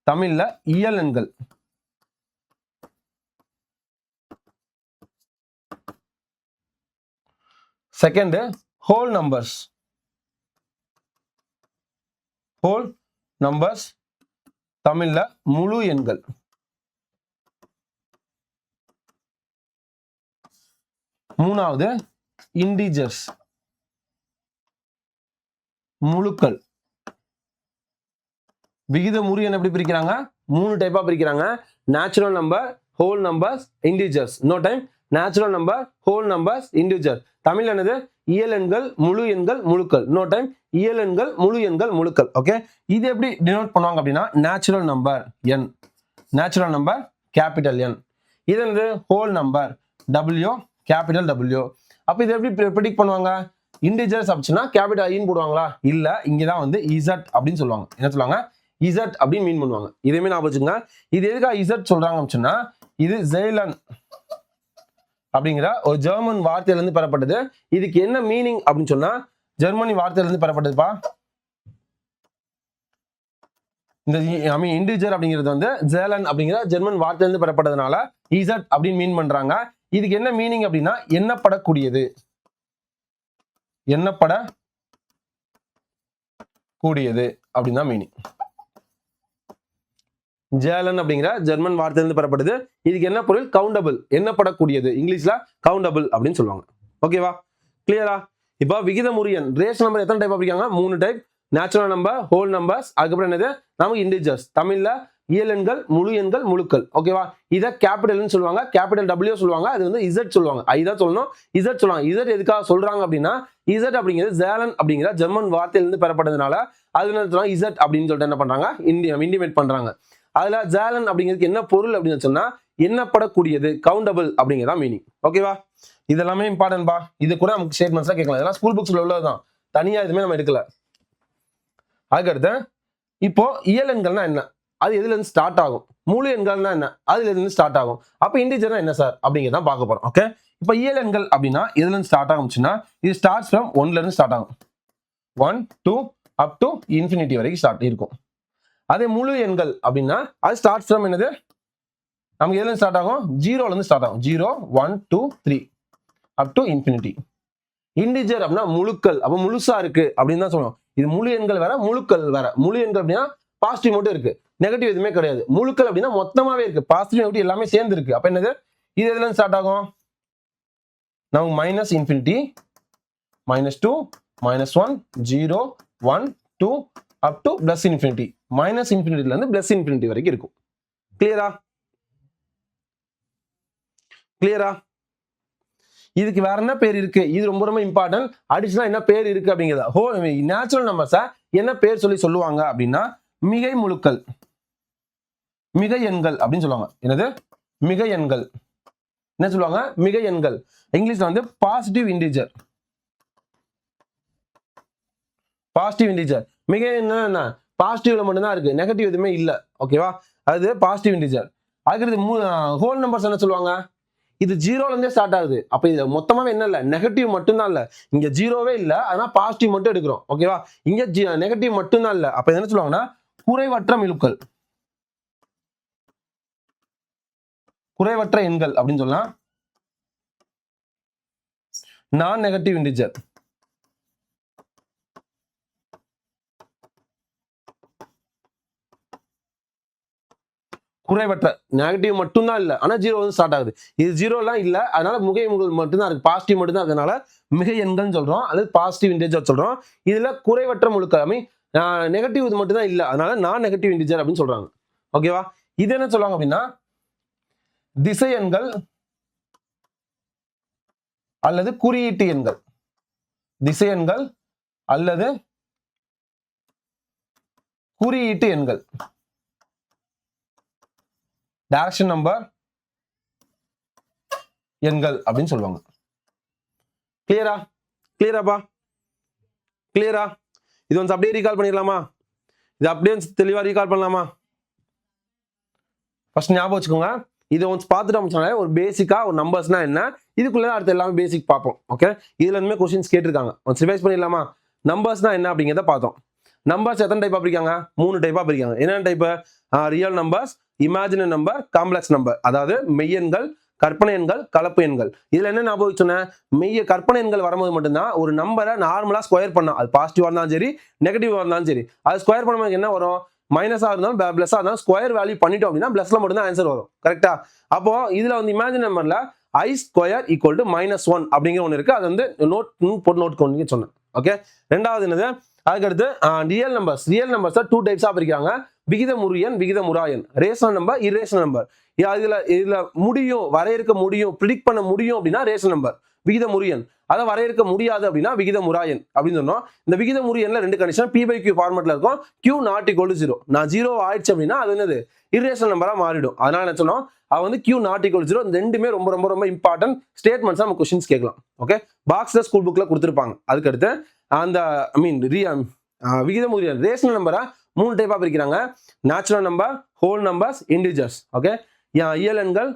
தமிழ்ல இயல் எண்கள். Second whole numbers, whole numbers, தமிழ்ல முழு எண்கள். மூணாவது இன்டிஜர்ஸ், முழுக்கள். விகிதமுறு எண் எப்படி பிரிக்கிறாங்க? 3 டைப்பா பிரிக்கிறாங்க. Natural number, whole numbers, integers. No time. Natural number, whole numbers, integer. Tamil என்னது? இயல் எண்கள், முழு எண்கள், முழுக்கள். No time. இயல் எண்கள், முழு எண்கள், முழுக்கள். ஓகே, இது எப்படி டினோட் பண்ணுவாங்க அப்படின்னா நேச்சுரல் நம்பர் என், நேச்சுரல் நம்பர் கேபிட்டல் என். இது என்னது? Whole number W, capital W. அப்ப இது எப்படி ப்ரெடிக்ட் பண்ணுவாங்க? இன்டிஜர்ஸ் அப்படின்னா கேபிட்டல் ஐன்னு போடுவாங்களா? இல்ல, இங்கதான் வந்து இசட் அப்படின்னு சொல்லுவாங்க. என்ன சொல்லுவாங்க? இசட் அப்படின்னு மீன் பண்ணுவாங்க. இதுவுமே நான் வச்சுக்கோங்க. இது எதுக்காக இசட் சொல்றாங்க அப்படின்னா இது ஜெய்லன் அப்படிங்கிற ஒரு ஜெர்மன் வார்த்தையில இருந்து பெறப்பட்டது. இதுக்கு என்ன மீனிங் அப்படின்னு சொன்னா ஜெர்மனி வார்த்தையில இருந்து பெறப்பட்டதுப்பா. இந்த இன்டிஜர் அப்படிங்கிறது வந்து ஜேலன் அப்படிங்கிற ஜெர்மன் வார்த்தையில இருந்து பெறப்பட்டதுனால இசட் அப்படின்னு மீன் பண்றாங்க. இதுக்கு என்ன மீனிங் அப்படின்னா எண்ணப்படக்கூடியது, எண்ணப்படக்கூடியது அப்படின்னு தான் மீனிங். ஜேலன் அப்படிங்கிற ஜெர்மன் வார்த்தையிலிருந்து பெறப்படுது. இதுக்கு என்ன பொருள்? கவுண்டபிள், எண்ணப்படக்கூடியது. இங்கிலீஷ்ல கவுண்டபிள் அப்படின்னு சொல்லுவாங்க. ஓகேவா? கிளியரா? இப்போ விகிதமுறு எண் ரேஷனல் நம்பர் எத்தனை டைப் பிரிக்காங்க? 3 type. Natural number, whole numbers, அதுக்கப்புறம் என்னது? நமக்கு இன்டிஜர்ஸ். தமிழ்ல இயல் எண்கள், முழு எண்கள், முழுக்கள். ஓகேவா? இதை கேபிட்டல்னு சொல்லுவாங்க, கேபிட்டல் W சொல்லுவாங்க. அது வந்து இசட் சொல்லுவாங்க. ஐதான் சொல்லணும், இசட் சொல்லுவாங்க. இசட் எதுக்காக சொல்றாங்க அப்படின்னா இசட் அப்படிங்கிறது ஜேலன் அப்படிங்கிற ஜெர்மன் வார்த்தையிலிருந்து பெறப்பட்டதுனால அது என்ன இசட் அப்படின்னு சொல்லிட்டு என்ன பண்றாங்க? இண்டிமேட் பண்றாங்க. அதுல ஜேலன் அப்படிங்கிறதுக்கு என்ன பொருள் அப்படின்னு சொன்னா எண்ணப்படக்கூடியது, கவுண்டபிள் அப்படிங்கிறதா மீனிங். ஓகேவா? இதெல்லாமே இம்பார்ட்டன்ட் பா. இது கூட நமக்கு ஸ்டேட்மெண்ட்ஸ்லாம் கேட்கலாம். இதெல்லாம் ஸ்கூல் புக்ஸ்ல உள்ளதுதான், தனியா எதுவுமே நம்ம எடுக்கல. அதுக்கடுத்து இப்போ இயல் எண்கள்னா என்ன? அது எதுல இருந்து ஸ்டார்ட் ஆகும்? முழு எண்கள்னா என்ன? அதுல இருந்து ஸ்டார்ட் ஆகும். அப்ப இன்டிஜர்னா என்ன சார் அப்படிங்கிறத பார்க்க போறோம். ஓகே, இப்போ இயல் எண்கள் அப்படின்னா எதுல இருந்து ஸ்டார்ட் ஆகும்னா இது ஸ்டார்ட்ஸ் ஃப்ரம் 1ல இருந்து ஸ்டார்ட் ஆகும். 1, 2 அப் டு இன்ஃபினிட்டி வரைக்கும் ஸ்டார்ட் இருக்கும். அதே முழு எண்கள் அப்படின்னா அது ஸ்டார்ட் ஃப்ரம் என்னது? நமக்கு எதுல ஸ்டார்ட் ஆகும்? 0ல இருந்து ஸ்டார்ட் ஆகும். 0, 1, 2, 3 அப் டு இன்ஃபினிட்டி. இன்டிஜர் அப்படின்னா முழுக்கள். அப்ப முழுசா இருக்கு அப்படின்னு தான் சொல்லுவோம். இது முழு எண்கள் வேற, முழுக்கள் வேற. முழு எண்கள் அப்படின்னா பாசிட்டிவ் மட்டும் இருக்கு, நெகட்டிவ் எதுவுமே கிடையாது. முழுக்கள் அப்படின்னா மொத்தமாவே இருக்கு, பாசிட்டிவ் நெகட்டிவ் எல்லாமே சேர்ந்து இருக்கு. அப்ப என்னது? இது எதுல இருந்து ஸ்டார்ட் ஆகும்? நமக்கு minus infinity, -2, -1, 0, 1, 2 up to plus infinity. Minus இன்ஃபினிட்டில இருந்து பிளஸ் இன்ஃபினிட்டி வரைக்கும் இருக்கும். கிளியரா? கிளியரா? இதுக்கு வேற என்ன பேர் இருக்கு? இது ரொம்ப ரொம்ப இம்பார்ட்டன்ட். அடிஷனலா என்ன பேர் இருக்கு அப்படிங்கிறத நேச்சுரல் நம்பர்ஸ என்ன பேர் சொல்லுவாங்க அப்படின்னா மிகை முழுக்கள், மிகை எண்கள் அப்படின்னு சொல்லுவாங்க. என்னது? மிகை எண்கள். என்ன சொல்லுவாங்க? மிகை எண்கள். இங்கிலீஷ்ல வந்து பாசிட்டிவ் இன்டிஜர். Positive integer. மிகை என்ன? பாசிட்டிவ்ல மட்டும்தான் இருக்கு, நெகட்டிவ் எதுவுமே இல்ல. ஓகேவா? அது பாசிட்டிவ் இன்டிஜர். அதுக்கு ஹோல் நம்பர்ஸ் என்ன சொல்லுவாங்க? இது 0ல இருந்தே ஸ்டார்ட் ஆகுது. அப்ப இது மொத்தமாவே என்ன இல்ல, நெகட்டிவ் மட்டும்தான் இல்ல. இங்க 0வே இல்ல, ஆனா பாசிட்டிவ் மட்டும் எடுக்கிறோம். ஓகேவா? இங்க நெகட்டிவ் மட்டும்தான் இல்ல. அப்ப என்ன சொல்லுவாங்கன்னா குறைவற்ற முழுக்கள், குறைவற்ற எண்கள் அப்படின்னு சொல்லலாம். நான் நெகட்டிவ் இன்டிஜர், குறைவற்ற நெகட்டிவ் மட்டும்தான் இல்ல, ஆனா ஜீரோ வந்து ஸ்டார்ட் ஆகுது. இது ஜீரோ எல்லாம் இல்ல, அதனால மிகை எண்கள் மட்டும்தான் இருக்கு, பாசிட்டிவ் மட்டும்தான், அதனால மிகை எண்கள் சொல்றோம், அது பாசிட்டிவ் இன்டிஜர் சொல்றோம். இதுல குறைவற்ற முழுக்கள் ஐ மீன் நெகட்டிவ் இது மட்டும் தான் இல்ல, அதனால நான் நெகட்டிவ் இன்டிஜர் அப்படின்னு சொல்றாங்க. ஓகேவா? இது என்ன சொல்லுவாங்க அப்படின்னா திசை எண்கள் அல்லது குறியீட்டு எண்கள், திசை எண்கள் அல்லது குறியீட்டு எண்கள், டைரக்ஷன் நம்பர் எண்கள் அப்படின்னு சொல்லுவாங்க. கிளியரா? கிளியராப்பா? கிளியரா? இது வந்து அப்படியே ரீகால் பண்ணிடலாமா? இது அப்படியே தெளிவா ரீகால் பண்ணலாமா? ஃபர்ஸ்ட் ஞாபகம் வச்சுக்கோங்க, இதை ஒன்ஸ் பார்த்துட்டோம்னாலே ஒரு பேசிக்கா ஒரு நம்பர்ஸ்னா என்ன, இதுக்குள்ள அடுத்து எல்லாமே பேசிக் பார்ப்போம். ஓகே, இதுல இனிமே கொஸ்டின்ஸ் கேட்டிருக்காங்க, ஒன்ஸ் ரிவைஸ் பண்ணிடலாமா? நம்பர்ஸ்னா என்ன அப்படிங்கிறத பார்த்தோம். நம்பர்ஸ் எத்தனை டைப்பா பிரிக்காங்க? 3 டைப்பா பிரிக்காங்க. என்னென்ன type? Real numbers, imaginary number, complex number. அதாவது மெய்யெண்கள், கற்பனை எண்கள், கலப்பு எண்கள். இதுல என்ன ஞாபகம் சொன்னேன்? மெய்ய கற்பனை எண்கள் வரும்போது மட்டும்தான் ஒரு நம்பரை நார்மலா ஸ்கொயர் பண்ணா, அது பாசிட்டிவா இருந்தாலும் சரி நெகட்டிவா இருந்தாலும் சரி, அது ஸ்கொயர் பண்ணும்போது என்ன வரும்? மைனஸா இருந்தாலும் பிளஸ்ஸா இருந்தாலும் ஸ்கொயர் வேல்யூ பண்ணிட்டோம் அப்படின்னா பிளஸ்ல மட்டும் தான் ஆன்சர் வரும். கரெக்டா? அப்போ இதுல வந்து இமேஜினரி நம்பர்ல I ஸ்கொயர் ஈக்குவல் டு -1 அப்படிங்கிற ஒன்று இருக்கு, அது வந்து நோட் கொண்டு சொன்னேன். ஓகே, ரெண்டாவது என்னது? அதுக்கடுத்து ரியல் நம்பர்ஸ். ரியல் நம்பர்ஸ் 2 டைப்ஸா பிரிக்கிறாங்க, விகிதமுறு எண், விகிதமுறா எண், ரேஷனல் நம்பர், இரேஷனல் நம்பர். இதுல முடியும், வரையறுக்க முடியும், ப்ரிடிக்ட் பண்ண முடியும் அப்படின்னா ரேஷனல் நம்பர், விகிதமுறு எண். அதை வரையறுக்க முடியாது அப்படின்னா விகிதமுறா எண் அப்படின்னு சொன்னோம். இந்த விகிதமுறு எண்ணில் 2 கண்டிஷன், P/Q ஃபார்மேட்ல இருக்கும், Q நாட் ஈக்குவல் டு 0. நான் 0 ஆயிடுச்சு அப்படின்னா அது என்னது? இரேஷனல் நம்பரா மாறிடும். அதனால என்ன சொன்னோம்? அது வந்து Q நாட் ஈக்குவல் 0. இந்த ரெண்டுமே ரொம்ப ரொம்ப ரொம்ப இம்பார்ட்டன்ட் ஸ்டேட்மெண்ட்ஸ் நம்ம கொஸ்டின்ஸ் கேட்கலாம். ஓகே, பாக்ஸ்ல ஸ்கூல் புக்ல கொடுத்துருப்பாங்க. அதுக்கடுத்து அந்த ஐ மீன் விகிதமுறு எண் ரேஷனல் நம்பரா 3 டைப்பா பிரிக்கிறாங்க, natural number, whole numbers, integers. Okay, இயல் எண்கள்,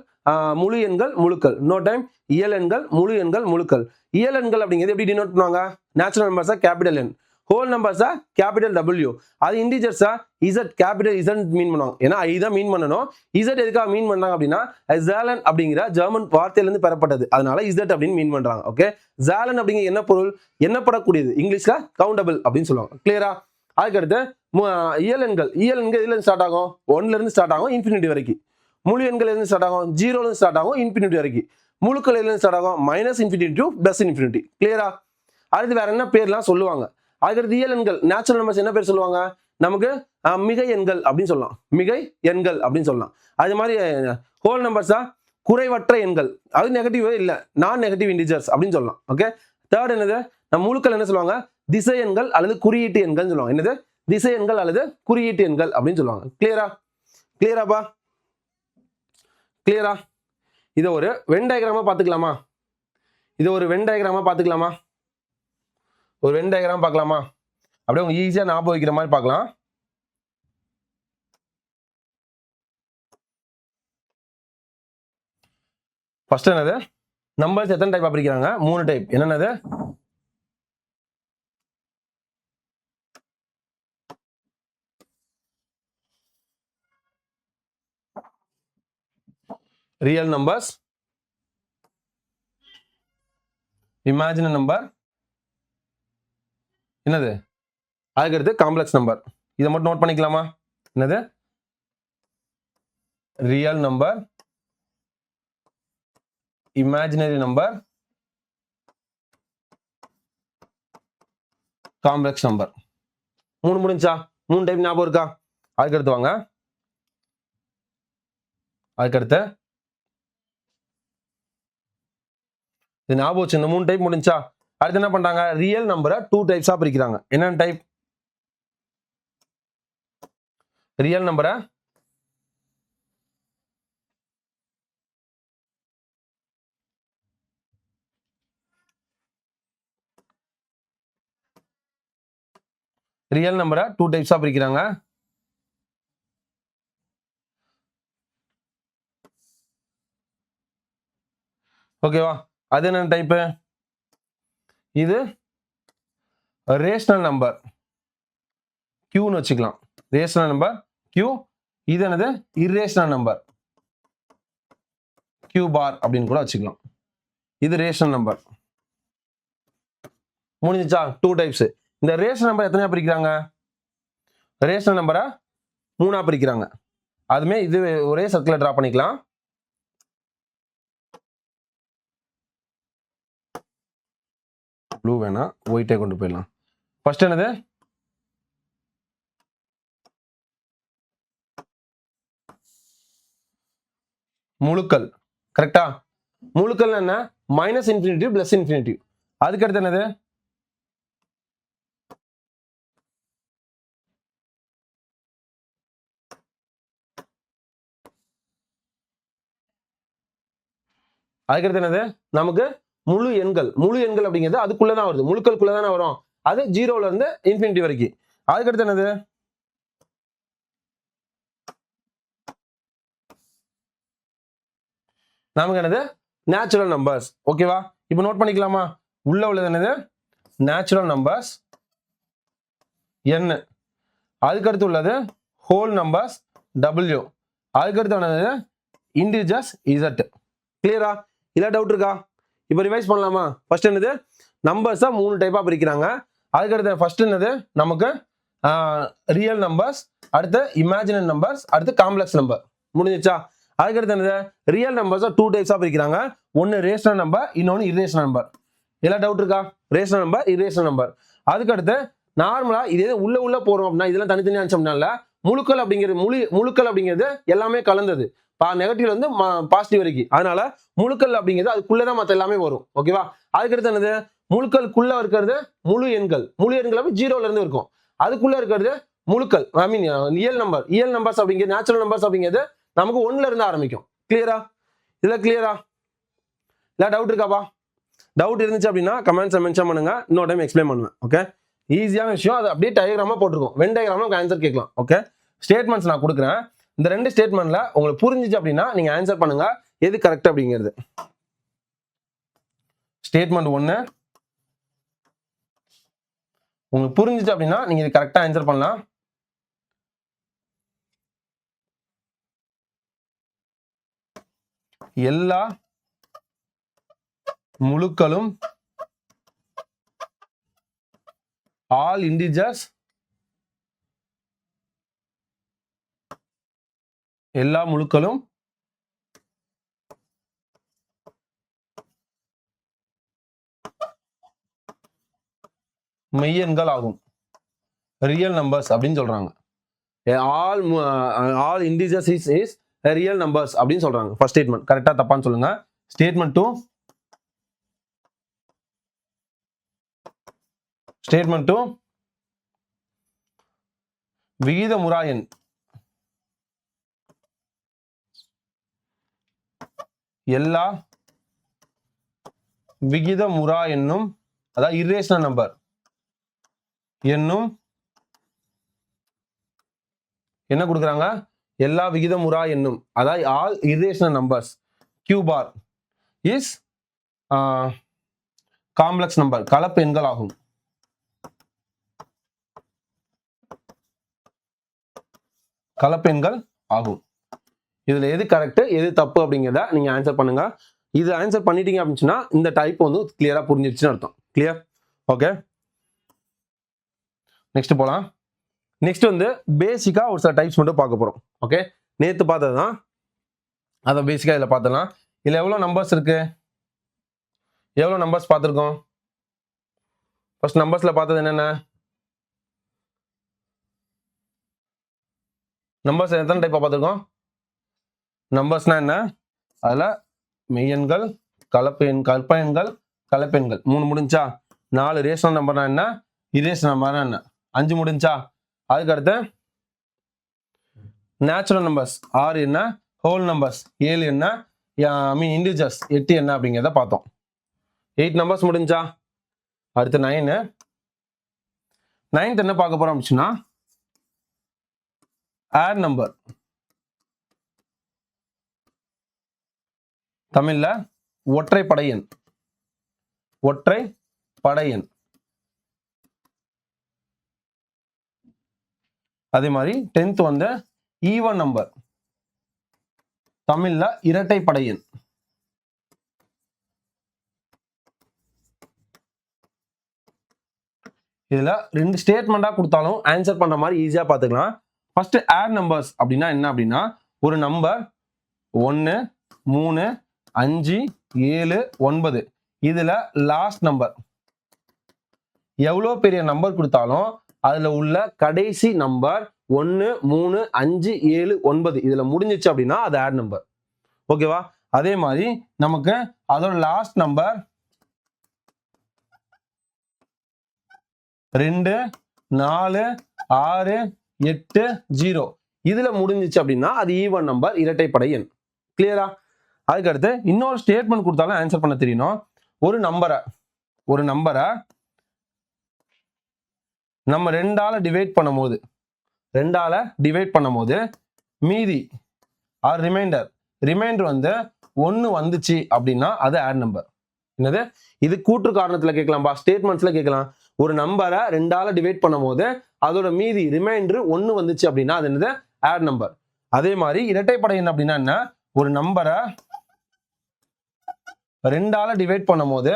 முழு எண்கள், முழுக்கள். இன்னொரு டைம் இயல் எண்கள், முழு எண்கள், முழுக்கள். இயல் எண்கள் அப்படிங்கிறது எப்படி டினோட் பண்ணுவாங்க? நேச்சுரல் நம்பர்ஸா கேபிட்டல் என், ஹோல் நம்பர்ஸா கேபிட்டல் W, அது இன்டிஜர்ஸா இசட் கேபிட்டல் இசட் மீன் பண்ணுவாங்க. ஏன்னா ஐ தான் மீன் பண்ணணும். இசட் எதுக்காக மீன் பண்ணாங்க அப்படின்னா ஜாலன் அப்படிங்கிற ஜெர்மன் வார்த்தையிலிருந்து பெறப்பட்டது, அதனால இசட் அப்படின்னு மீன் பண்றாங்க. ஓகே, ஜாலன் அப்படிங்கிற என்ன பொருள்? எண்ணப்படக்கூடியது, இங்கிலீஷ்ல கவுண்டபிள் அப்படின்னு சொல்லுவாங்க. கிளியரா? அதுக்கடுத்து இயல் எண்கள். இயல் எண்கள் இதுல இருந்து ஸ்டார்ட் ஆகும், 1ல இருந்து ஸ்டார்ட் ஆகும் இன்ஃபினிட்டி வரைக்கும். முழு எண்கள் இருந்து ஸ்டார்ட் ஆகும், 0ல இருந்து ஸ்டார்ட் ஆகும் இன்ஃபினிட்டி வரைக்கும். முழுக்கள் இருந்து ஸ்டார்ட் ஆகும் -infinity to +infinity. கிளியரா? அடுத்து வேற என்ன பேர்லாம் சொல்லுவாங்க? அதுக்கடுத்து இயல் எண்கள், நேச்சுரல் நம்பர்ஸ் என்ன பேர் சொல்லுவாங்க? நமக்கு மிகை எண்கள் அப்படின்னு சொல்லலாம், மிகை எண்கள் அப்படின்னு சொல்லலாம். அது மாதிரி ஹோல் நம்பர்ஸா குறைவற்ற எண்கள், அது நெகட்டிவே இல்லை, நான் நெகட்டிவ் இன்டிஜர்ஸ் அப்படின்னு சொல்லலாம். ஓகே, தேர்ட் என்னது? நம்ம முழுக்கள் என்ன சொல்லுவாங்க? திசை எண்கள் அல்லது குறியீட்டு எண்கள் சொல்லுவாங்க. என்னது? திசை எண்கள் அல்லது குறியீட்டு எண்கள் அப்படின்னு சொல்லுவாங்க. கிளியரா? கிளியராப்பா? கிளியரா? இதை ஒரு வென் டயக்ராமா பார்த்துக்கலாமா? இது ஒரு வென் டயக்ராமா பார்த்துக்கலாமா? ஒரு வென் டயக்ராம் பார்க்கலாமா? அப்படியே உங்க ஈஸியா ஞாபகம் வைக்கிற மாதிரி பார்க்கலாம். ஃபர்ஸ்ட் என்னது? நம்பர்ஸ் எத்தனை டைப்பா பிரிக்கிறாங்க? 3 டைப். என்னென்னது? ரியல் நம்பர்ஸ், இமேஜினரி நம்பர், என்னது? அதுக்கடுத்து காம்ப்ளெக்ஸ் நம்பர். இதை மட்டும் நோட் பண்ணிக்கலாமா? என்னது? Real number, imaginary number, complex number. 3 முடிஞ்சா? 3 டைப் ஞாபகம் இருக்கா? அதுக்கடுத்து வாங்க. அதுக்கடுத்து இது ஞாபகம் வச்சு, இந்த 3 டைப் முடிஞ்சா? அடுத்து என்ன பண்றாங்க? ரியல் நம்பரை 2 டைப்ஸா பிரிக்கிறாங்க. என்னென்ன டைப்? ரியல் நம்பரை ரியல் நம்பரை 2 டைப்ஸா பிரிக்கிறாங்க. ஓகேவா? அது என்ன டைப்? இது ரேஷனல் நம்பர், Qன்னு வச்சுக்கலாம். Rational number Q. இது என்னது இர்ரேஷனல் நம்பர் Q பார் அப்படின்னு கூட வச்சுக்கலாம். இது ரேஷனல் நம்பர். முடிஞ்சிச்சா? 2 டைப்ஸ். இந்த ரேஷனல் நம்பர் எத்தனையா பிரிக்கிறாங்க? ரேஷனல் நம்பரை 3ஆ பிரிக்கிறாங்க. அதுமே இது ஒரே சர்க்கிள் டிரா பண்ணிக்கலாம். ப்ளூ வேணா, ஒயிட்டே கொண்டு போயிடலாம். ஃபர்ஸ்ட் என்னது? முழுக்கள். கரெக்டா? முழுக்கள் என்ன? Minus infinitive plus infinitive. அதுக்கு அடுத்து என்னது? அதுக்கடுத்து என்னது? நமக்கு முழு எண்கள். முழு எண்கள் அப்படிங்கிறது அதுக்குள்ளதான் வருது, முழுக்களுக்குள்ள தானே வரும். அது 0ல இருந்து இன்ஃபினிட்டி வரைக்கும். அதுக்கடுத்து என்னது? நமக்கு என்னது? Natural numbers. ஓகேவா? இப்போ நோட் பண்ணிக்கலாமா? உள்ள உள்ளது என்னது? Natural numbers n. அதுக்கடுத்து உள்ளது ஹோல் நம்பர்ஸ் W. அதுக்கடுத்து என்னது? Integers Z. கிளியரா? இல்ல டவுட் இருக்கா? இப்போ ரிவைஸ் பண்ணலாமா? ஃபர்ஸ்ட் என்னது? நம்பர்ஸை 3 டைப்பா பிரிக்கிறாங்க. அதுக்கடுத்து ஃபர்ஸ்ட் என்னது? நமக்கு ரியல் நம்பர்ஸ், அடுத்து இமேஜினரி நம்பர்ஸ், அடுத்து காம்ப்ளெக்ஸ் நம்பர். முடிஞ்சிச்சா? அதுக்கடுத்து என்னது? ரியல் நம்பர்ஸை 2 டைப்ஸா பிரிக்கிறாங்க. ஒன்னு ரேஷனல் நம்பர், இன்னொன்னு இர்ரேஷனல் நம்பர். எல்லாம் டவுட் இருக்கா? Rational number, irrational number. அதுக்கடுத்து நார்மலா இதே உள்ள போறோம் அப்படின்னா இதெல்லாம் தனித்தனியா அனுப்பிச்சோம்னால முழுக்கள் அப்படிங்கிறது முழுக்கள் அப்படிங்கிறது எல்லாமே கலந்தது. நெகட்டிவ்ல இருந்து பாசிட்டிவ் வரைக்கும். அதனால முழுக்கள் அப்படிங்கிறது அதுக்குள்ளதான் மத்த எல்லாமே வரும். ஓகேவா? அதுக்கடுத்து என்னது? முழுக்களுக்குள்ள இருக்கிறது முழு எண்கள். முழு எண்கள் 0ல இருந்து இருக்கும். அதுக்குள்ள இருக்கிறது முழுக்கள், ஐ மீன் இயல் நம்பர்ஸ் அப்படிங்கிறது, நேச்சுரல் நம்பர்ஸ் அப்படிங்கிறது நமக்கு 1ல இருந்து ஆரம்பிக்கும். கிளியரா? இதுல கிளியரா? இல்ல டவுட் இருக்காப்பா? டவுட் இருந்துச்சு அப்படின்னா கமெண்ட்ஸ் மென்ஷன் பண்ணுங்க, இன்னொரு டைம் எக்ஸ்பிளைன் பண்ணுவேன். ஓகே? ஈஸியான விஷயம். அது அப்படியே டயக்ராமா போட்டிருக்கோம். வென் டயக்ராமா ஆன்சர் கேட்கலாம். ஓகே? ஸ்டேட்மெண்ட்ஸ் நான் கொடுக்குறேன். இந்த 2 ஸ்டேட்மெண்ட்ல உங்களுக்கு புரிஞ்சிச்சு அப்படின்னா நீங்க ஆன்சர் பண்ணுங்க எது கரெக்ட் அப்படிங்கிறது. ஸ்டேட்மெண்ட் 1 உங்களுக்கு புரிஞ்சிச்சு அப்படின்னா நீங்க இது கரெக்டா ஆன்சர் பண்ணலாம். எல்லா முழுக்களும் ஆல் இன்டிஜர்ஸ், எல்லா முழுக்களும் மெய்யெண்கள் ஆகும். ரியல் நம்பர்ஸ் அப்படின்னு சொல்றாங்க. All integers is real numbers அப்படின்னு சொல்றாங்க. ஃபர்ஸ்ட் ஸ்டேட்மெண்ட் கரெக்டா தப்பான்னு சொல்லுங்க. ஸ்டேட்மெண்ட் 2 விகிதமுறா எண் எல்லா விகிதமுறா எண்ணும், அதாவது இர்ரேஷனல் நம்பர் என்னும் என்ன கொடுக்குறாங்க? எல்லா விகிதமுறா எண்ணும், அதாவது all irrational numbers Q bar is complex number, கலப்பு எண்கள் ஆகும். கலப்பெண்கள் ஆகும். இதுல எது கரெக்ட் எது தப்பு அப்படிங்கிறத நீங்க ஆன்சர் பண்ணுங்க. இது ஆன்சர் பண்ணிட்டீங்க அப்படின்னா இந்த டைப் வந்து கிளியரா புரிஞ்சிருச்சுன்னு அர்த்தம். கிளியர்? ஓகே, நெக்ஸ்ட் போலாம். நெக்ஸ்ட் வந்து பேசிக்கா ஒரு சில டைப்ஸ் மட்டும் பார்க்க போறோம். ஓகே, நேத்து பார்த்ததுதான், அதை பேசிக்கா இதுல பார்த்தலாம். இதுல எவ்வளவு நம்பர்ஸ் இருக்கு? எவ்வளவு நம்பர்ஸ் பார்த்திருக்கோம்? ஃபர்ஸ்ட் நம்பர்ஸ்ல பார்த்தது என்னென்ன? நம்பர்ஸ் எத்தனை டைப்பா பார்த்திருக்கோம்? நம்பர்ஸ்னா என்ன? அதுல மெய்யெண்கள், கலப்பெண்கள், கலப்பெண்கள் 3 முடிஞ்சா? 4 ரேஷனல் நம்பர்னா என்ன? இரேஷனல் நம்பர்னா என்ன? 5 முடிஞ்சா? அதுக்கு அடுத்து நேச்சுரல் நம்பர்ஸ் 6 என்ன? ஹோல் நம்பர்ஸ் 7 என்ன? ஐ மீன் இன்டிஜர்ஸ் 8 என்ன அப்படிங்கிறத பார்த்தோம். 8 நம்பர்ஸ் முடிஞ்சா? அடுத்து 9. 9th என்ன பார்க்க போறோம் அப்படின்னா ஆட் நம்பர், தமிழ்ல ஒற்றை படையன். ஒற்றை படையன் அதே மாதிரி 10th வந்து ஈவன் நம்பர், தமிழ்ல இரட்டைப்படை எண். இதுல 2 ஸ்டேட்மெண்டா கொடுத்தாலும் ஆன்சர் பண்ற மாதிரி ஈஸியா பாத்துக்கலாம். ஃபர்ஸ்ட் ஆட் நம்பர்ஸ் அப்படின்னா என்ன அப்படின்னா, ஒரு நம்பர் 1 3 5 7 9 இதுல லாஸ்ட் நம்பர் எவ்வளோ பெரிய நம்பர் கொடுத்தாலும் அதுல உள்ள கடைசி நம்பர் 1 3 5 7 9 இதுல முடிஞ்சிச்சு அப்படின்னா அது ஆட் நம்பர். ஓகேவா? அதே மாதிரி நமக்கு அதோட லாஸ்ட் நம்பர் 2 4 6 8 0 இதுல முடிஞ்சிச்சு அப்படின்னா அது ஈவன் நம்பர், இரட்டைப்படை எண். கிளியரா? அதுக்கடுத்து இன்னொரு ஸ்டேட்மெண்ட் கொடுத்தாலும் ஆன்சர் பண்ண தெரியணும். ஒரு நம்பரை நம்ம 2ஆல டிவைட் பண்ணும்போது மீதி ஆர் ரிமைண்டர் வந்து 1 வந்துச்சு அப்படின்னா அது ஆட் நம்பர். என்னது? இது கூற்று காரணத்துல கேட்கலாம்பா, ஸ்டேட்மெண்ட்ஸ்ல கேட்கலாம். ஒரு நம்பரை 2ஆல டிவைட் பண்ணும்போது அதோட மீதி ரிமைண்டர் 1 வந்துச்சு அப்படின்னா அது என்னது? Add number. அதே மாதிரி இரட்டைப்படை எண் அப்படின்னா என்ன? ஒரு நம்பரை 2ஆல டிவைட் பண்ணும்போது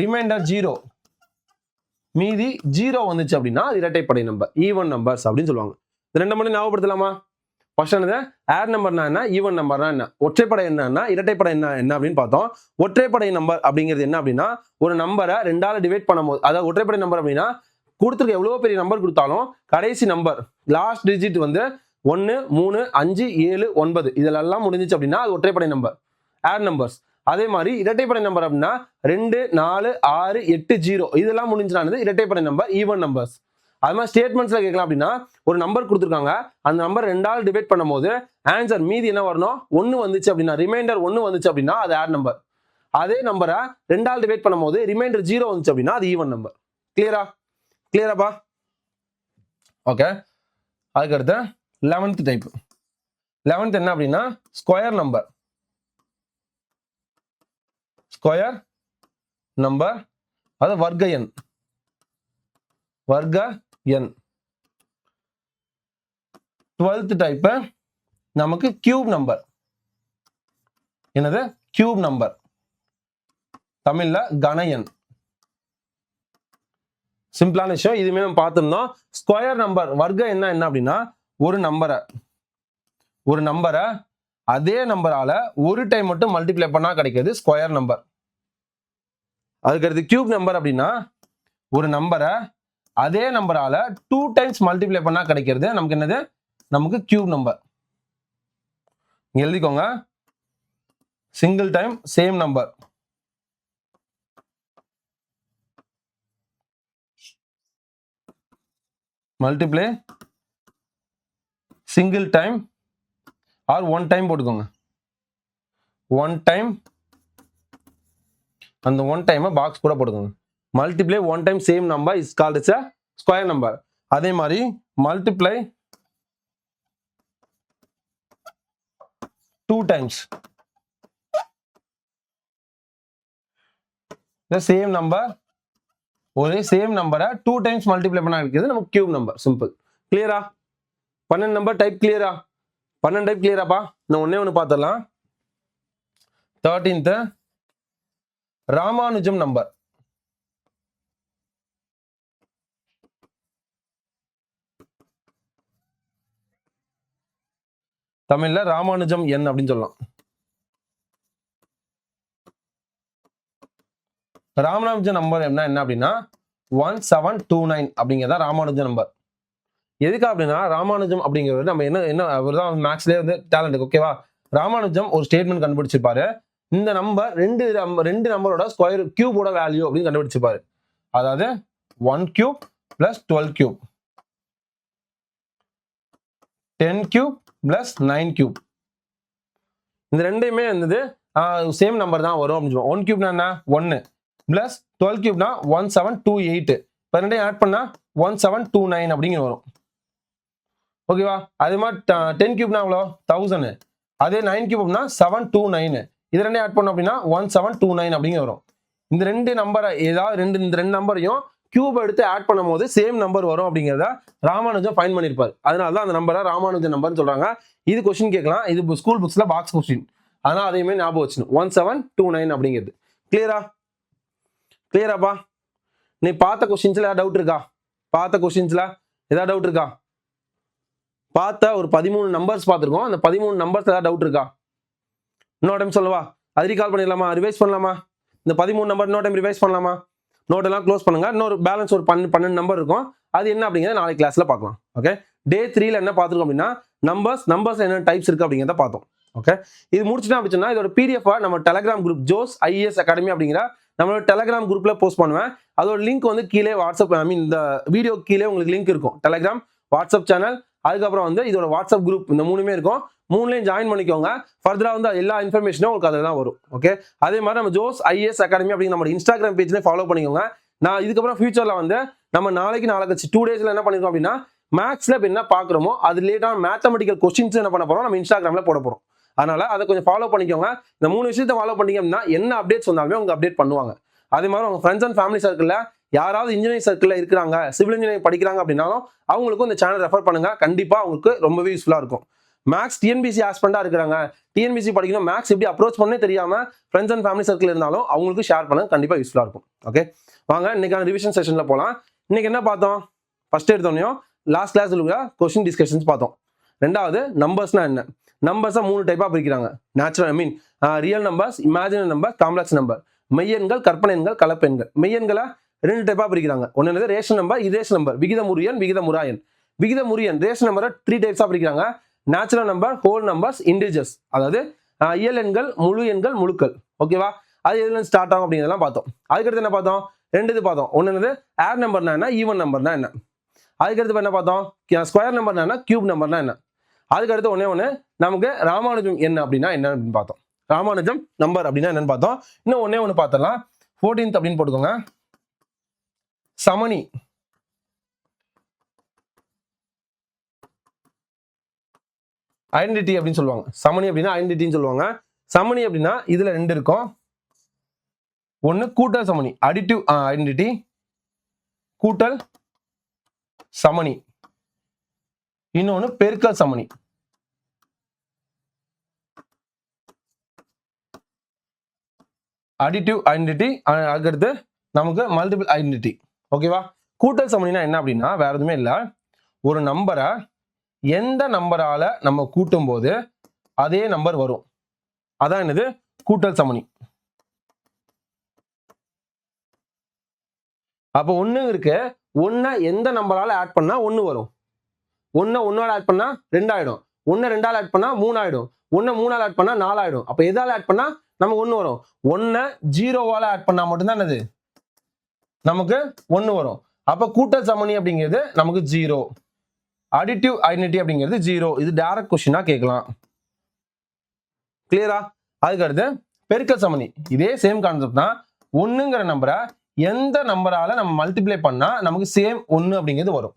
ரிமைண்டர் 0 மீதி 0 வந்துச்சு அப்படின்னா அது இரட்டைப்படை நம்பர், ஈவன் நம்பர்ஸ் அப்படின்னு சொல்லுவாங்க. இந்த 2 மட்டும் ஞாபகப்படுத்தலாமா? ஃபர்ஸ்ட் என்னது? ஆட் நம்பர்னா என்ன, ஈவன் நம்பர்னா என்ன, ஒற்றைப்படை என்ன, இரட்டைப்படை என்ன அப்படின்னு பார்த்தோம். ஒற்றைப்படை நம்பர் அப்படிங்கிறது என்ன அப்படின்னா, ஒரு நம்பரை 2ஆல டிவைட் பண்ணும்போது, அதாவது ஒற்றைப்படை நம்பர் அப்படின்னா கொடுத்துருக்க எவ்வளோ பெரிய நம்பர் கொடுத்தாலும் கடைசி நம்பர் லாஸ்ட் டிஜிட் வந்து 1 3 5 7 9 இதெல்லாம் முடிஞ்சிச்சு அப்படின்னா அது ஒற்றைப்படை நம்பர், ஆட் நம்பர்ஸ். அதே மாதிரி இரட்டைப்படை நம்பர் அப்படின்னா 2 4 6 8 0 இதெல்லாம் முடிஞ்சுனானது இரட்டைப்படை நம்பர், ஈவன் நம்பர்ஸ். அது மாதிரி ஸ்டேட்மெண்ட்ஸ்ல கேட்கலாம் அப்படின்னா, ஒரு நம்பர் கொடுத்துருக்காங்க, அந்த நம்பர் 2ஆல் டிவைட் பண்ணும்போது ஆன்சர் மீதி என்ன வரணும்? 1 வந்துச்சு அப்படின்னா, ரிமைண்டர் 1 வந்துச்சு அப்படின்னா அது ஆட் நம்பர். அதே நம்பரை 2ஆல் டிவைட் பண்ணும்போது ரிமைண்டர் 0 வந்துச்சு அப்படின்னா அது ஈவன் நம்பர். கிளியராப்பா? ஓகே. அதுக்கடுத்து 11th டைப். 11th என்ன அப்படின்னா ஸ்கொயர் நம்பர், அது வர்க்க எண். 12th டைப் நமக்கு கியூப் நம்பர். என்னது? கியூப் நம்பர், தமிழ்ல கன எண். சிம்பிளான விஷயம், இதுமே நம்ம பார்த்திருந்தோம். ஸ்கொயர் நம்பர் வர்க்க என்ன அப்படின்னா, ஒரு நம்பரை அதே நம்பரால ஒரு டைம் மட்டும் மல்டிப்ளை பண்ணா கிடைக்கிறது ஸ்கொயர் நம்பர். அதுக்கடுத்து கியூப் நம்பர் அப்படின்னா, ஒரு நம்பரை அதே நம்பரால 2 டைம்ஸ் மல்டிப்ளை பண்ணா கிடைக்கிறது நமக்கு என்னது? நமக்கு கியூப் நம்பர். எழுதிக்கோங்க, single time same number. Multiply single time or one time போட்டுக்கோங்க. ஒன் டைம், அந்த ஒன் டைம் பாக்ஸ் கூட போட்டுக்கோங்க. Multiply one time same number is called is a square number. அதே மாதிரி multiply 2 times the same number, ஒரே சேம் நம்பரை 2 times மல்டிப்ளை பண்ணா இருக்கிறது நமக்கு கியூப் நம்பர். சிம்பிள். கிளியரா? 12 நம்பர் டைப் கிளியரா? 12 டைப் கிளியராப்பா? நான் ஒண்ணு பார்த்துடலாம். 13th Ramanujam number. தமிழ்ல ராமானுஜம் எண் அப்படின்னு சொல்லலாம். ராமானுஜம் நம்பர் என்ன அப்படின்னா 1729 அப்படிங்கிறதா ராமானுஜம் நம்பர். எதுக்கு அப்படின்னா, ராமானுஜம் அப்படிங்கிறது நம்ம என்ன அவர்தான் மேக்ஸ்லயே வந்து டேலண்ட். ஓகேவா? ராமானுஜம் ஒரு ஸ்டேட்மெண்ட் கண்டுபிடிச்சிருப்பாரு. இந்த நம்பர் ரெண்டு நம்பரோட ஸ்கொயர் கியூபோட வேல்யூ அப்படின்னு கண்டுபிடிச்சிருப்பாரு. அதாவது 1 cube plus 12 cube, 10 cube plus 9 cube. இந்த ரெண்டையுமே வந்து சேம் நம்பர் தான் வரும் அப்படின்னு சொல்லுவோம். 1 cube என்ன? 1 plus 12 cube 1728. இப்போ ரெண்டையும் ஆட் பண்ணா 1729 அப்படிங்கிற வரும். ஓகேவா? அதே மாதிரி 10 cube எவ்வளோ? 1000. அதே 9 cube 729. இது ரெண்டையும் ஆட் பண்ணோம் அப்படின்னா 1729 அப்படிங்கிற வரும். இந்த ரெண்டு நம்பரை ஏதாவது இந்த ரெண்டு நம்பரையும் கியூப் எடுத்து ஆட் பண்ணும்போது சேம் நம்பர் வரும் அப்படிங்கிறத ராமானுஜம் ஃபைன் பண்ணியிருப்பார். அதனால தான் அந்த நம்பரை ராமானுஜம் நம்பர்னு சொல்றாங்க. இது கொஸ்டின் கேட்கலாம். இது ஸ்கூல் புக்ஸ்ல பாக்ஸ் கொஸ்டின். அதனால அதையுமே ஞாபகம் வச்சுக்கணும். 1729 அப்படிங்கிறது. கிளியராப்பா? நீ பார்த்த கொஸ்டின்ஸ்ல ஏதாவது டவுட் இருக்கா? பார்த்த கொஸ்டின்ஸ்ல ஏதாவது டவுட் இருக்கா? பார்த்த ஒரு 13 நம்பர்ஸ் பார்த்துருக்கோம். அந்த 13 நம்பர்ஸ் ஏதாவது டவுட் இருக்கா? இன்னொரு டைம் சொல்லவா? அது ரீகால் பண்ணிடலாமா? ரிவைஸ் பண்ணலாமா? இந்த 13 நம்பர் இன்னொரு டைம் ரிவைஸ் பண்ணலாமா? நோட் எல்லாம் க்ளோஸ் பண்ணுங்க. இன்னொரு பேலன்ஸ் ஒரு 12 நம்பர் இருக்கும். அது என்ன அப்படிங்கிறத நாளைக்கு கிளாஸ்ல பார்க்கலாம். ஓகே. டே 3ல என்ன பார்த்துருக்கோம் அப்படின்னா நம்பர்ஸ் என்ன டைப்ஸ் இருக்கு அப்படிங்கிறத பார்த்தோம். ஓகே. இது முடிச்சுட்டா அப்படின்னா இதோட PDF நம்ம Telegram group Jos IAS academy அப்படிங்கிற நம்மளோட டெலிகிராம் குரூப்ல போஸ்ட் பண்ணுவேன். அதோட லிங்க் வந்து கீழே வாட்ஸ்அப் இந்த வீடியோ கீழே உங்களுக்கு லிங்க் இருக்கும். டெலிகிராம், வாட்ஸ்அப் சேனல், அதுக்கப்புறம் வந்து இதோட வாட்ஸ்அப் குரூப், இந்த 3மே இருக்கும். 3லையும் ஜாயின் பண்ணிக்கோங்க. ஃபர்தரா வந்து எல்லா இன்ஃபர்மேஷனும் உங்களுக்கு அதில் தான் வரும். ஓகே. அதே மாதிரி நம்ம ஜோஸ் IAS அகாடமி அப்படிங்கிற நம்ம இன்ஸ்டாகிராம் பேஜ்லேயே ஃபாலோ பண்ணிக்கோங்க. நான் இதுக்கப்புறம் ஃபியூச்சர்ல வந்து நம்ம நாளைக்கு 2 டேஸ்ல என்ன பண்ணிருக்கோம் அப்படின்னா மேக்ஸ்ல இப்போ என்ன பார்க்குறோமோ அது ரிலேட்டான மேத்தமெட்டிக்கல் கொஸ்டின்ஸ் என்ன பண்ண போறோம், நம்ம இன்ஸ்டாகிராம்ல போட போறோம். அதனால அதை கொஞ்சம் ஃபாலோ பண்ணிக்கோங்க. இந்த 3 விஷயத்தை ஃபாலோ பண்ணீங்க அப்படின்னா என்ன அப்டேட்ஸ் வந்தாலுமே அவங்க அப்டேட் பண்ணுவாங்க. அதே மாதிரி உங்க ஃப்ரெண்ட்ஸ் அண்ட் ஃபேமிலி சர்க்கிள்ல யாராவது இன்ஜினியரிங் சர்க்கிள்ல இருக்கிறாங்க, சிவில் இன்ஜினியரிங் படிக்கிறாங்க அப்படின்னாலும் அவங்களுக்கும் இந்த சேனல் ரெஃபர் பண்ணுங்க. கண்டிப்பா அவங்களுக்கு ரொம்பவே யூஸ்ஃபுல்லா இருக்கும். மேக்ஸ் TNPSC ஆஸ்பெண்டா இருக்கிறாங்க, TNPSC படிக்கணும், மேக்ஸ் எப்படி அப்ரோச் பண்ணே தெரியாம ஃப்ரெண்ட்ஸ் அண்ட் ஃபேமிலி சர்க்கிள் இருந்தாலும் அவங்களுக்கு ஷேர் பண்ணுங்க. கண்டிப்பா யூஸ்ஃபுல்லா இருக்கும். ஓகே, வாங்க இன்னைக்கான ரிவிஷன் செஷன்ல போலாம். இன்னைக்கு என்ன பார்த்தோம்? ஃபர்ஸ்ட் எடுத்தோம் லாஸ்ட் கிளாஸ்ல இருக்கிற கொஸ்டின் டிஸ்கஷன்ஸ் பார்த்தோம். ரெண்டாவது நம்பர்ஸ்னா என்ன? நம்பர்ஸை 3 டைப்பா பிரிக்கிறாங்க. Natural real numbers, imaginary number, complex number. மெய்யெண்கள், கற்பனை எண்கள், கலப்பெண்கள். மெய்யெண்களை 2 டைப்பா பிரிக்கிறாங்க. ஒன்னு என்னது ரேஷன் நம்பர், இரேஷன் நம்பர். விகிதமுறு எண், விகிதமுறாயன். விகிதமுறு எண் ரேஷன் நம்பரை 3 டைப்ஸா பிரிக்கிறாங்க. Natural number, whole numbers, integers. அதாவது இயல் எண்கள், முழு எண்கள், முழுக்கள். ஓகேவா? அது எதுல ஸ்டார்ட் ஆகும் அப்படிங்கிறதெல்லாம் பார்த்தோம். அதுக்கடுத்து என்ன பார்த்தோம்? 2 இது பார்த்தோம். ஒன்னு என்னது ஏர் நம்பர்னா என்ன, ஈவன் நம்பர்னா என்ன. அதுக்கடுத்து என்ன பார்த்தோம்? ஸ்கொயர் நம்பர்னா என்ன, கியூப் நம்பர்னா என்ன. அதுக்கடுத்து ஒண்ணு நமக்கு ராமானுஜம் என்ன அப்படின்னா என்னன்னு பார்த்தோம். ராமானுஜம் நம்பர் அப்படின்னா என்னன்னு பார்த்தோம். இன்னும் ஒண்ணு பார்த்தலாம். 14th அப்படின்னு போட்டுக்கோங்க. சமணி. ஐடென்டிட்டி அப்படின்னு சொல்லுவாங்க. சமணி அப்படின்னா ஐடென்டிட்டின்னு சொல்லுவாங்க. சமணி அப்படின்னா இதுல 2 இருக்கும். ஒன்னு கூட்டல் சமணி, அடிட்டிவ் ஐடென்டிட்டி, கூட்டல் சமணி. இன்னொன்னு பெருக்கல் சமணி. அடிட்டிவ் ஐடென்டிட்டி, அதுக்கடுத்து நமக்கு மல்டிபிள் ஐடென்டிட்டி. ஓகேவா? கூட்டல் சமணினா என்ன அப்படின்னா வேற எதுவுமே இல்லை. ஒரு நம்பரை எந்த நம்பரால நம்ம கூட்டும் போது அதே நம்பர் வரும். அதான் என்னது கூட்டல் சமணி. அப்போ ஒண்ணு இருக்கு. ஒன்ன எந்த நம்பரால ஆட் பண்ணா 1 வரும். ஒன்னால ஆட் பண்ணா 2 ஆயிடும். 2ஆல ஆட் பண்ணா 3 ஆயிடும். 3ஆல ஆட் பண்ணா 4 ஆயிடும். அப்ப எதால ஆட் பண்ணா நமக்கு 1 வரும். 0வால ஆட் பண்ணா மட்டும்தான் என்னது நமக்கு 1 வரும். அப்ப கூட்டல் சமணி அப்படிங்கிறது நமக்கு 0. அடிட்டிவ் ஐடென்டிட்டி அப்படிங்கிறது 0. இது டைரக்ட் கொஸ்டினா கேட்கலாம். கிளியரா? அதுக்கடுத்து பெருக்கல் சமணி. இதே சேம் கான்செப்ட் தான். 1ங்கிற நம்பரை எந்த நம்பரால நம்ம மல்டிப்ளை பண்ணா நமக்கு சேம் 1 அப்படிங்கிறது வரும்.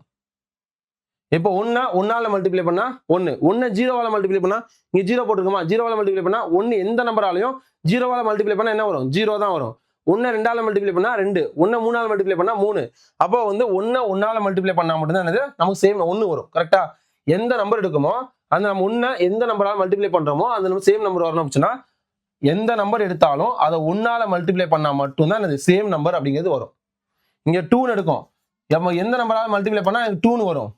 இப்போ 1ஆல மல்டிப்ளை பண்ணா 1, 0வால மல்டிப்ளை பண்ணா இங்க 0 போட்டுருக்கோமா, 0வால மல்டிப்ளை பண்ணா 1 எந்த நம்பராலையும் 0வால மல்டிப்ளை பண்ணா என்ன வரும்? 0 தான் வரும். 2ஆல மல்டிப்ளை பண்ணா 2, 3ஆல மல்டிப்ளை பண்ணா 3. அப்போ வந்து 1ஆல மல்டிப்ளை பண்ணா மட்டும்தான் என்னது நமக்கு சேம் 1 வரும். கரெக்டா? எந்த நம்பர் எடுக்குமோ அந்த நம்ம 1 எந்த நம்பரால மல்டிப்ளை பண்றோமோ அந்த நம்ம சேம் நம்பர் வரணும் அப்படின்னா எந்த நம்பர் எடுத்தாலும் அதை 1ஆல மல்டிப்ளை பண்ணா மட்டும்தான் என்னது சேம் நம்பர் அப்படிங்கிறது வரும். இங்க 2 எடுக்கும். நம்ம எந்த நம்பரால மல்டிப்ளை பண்ணா 2 வரும்.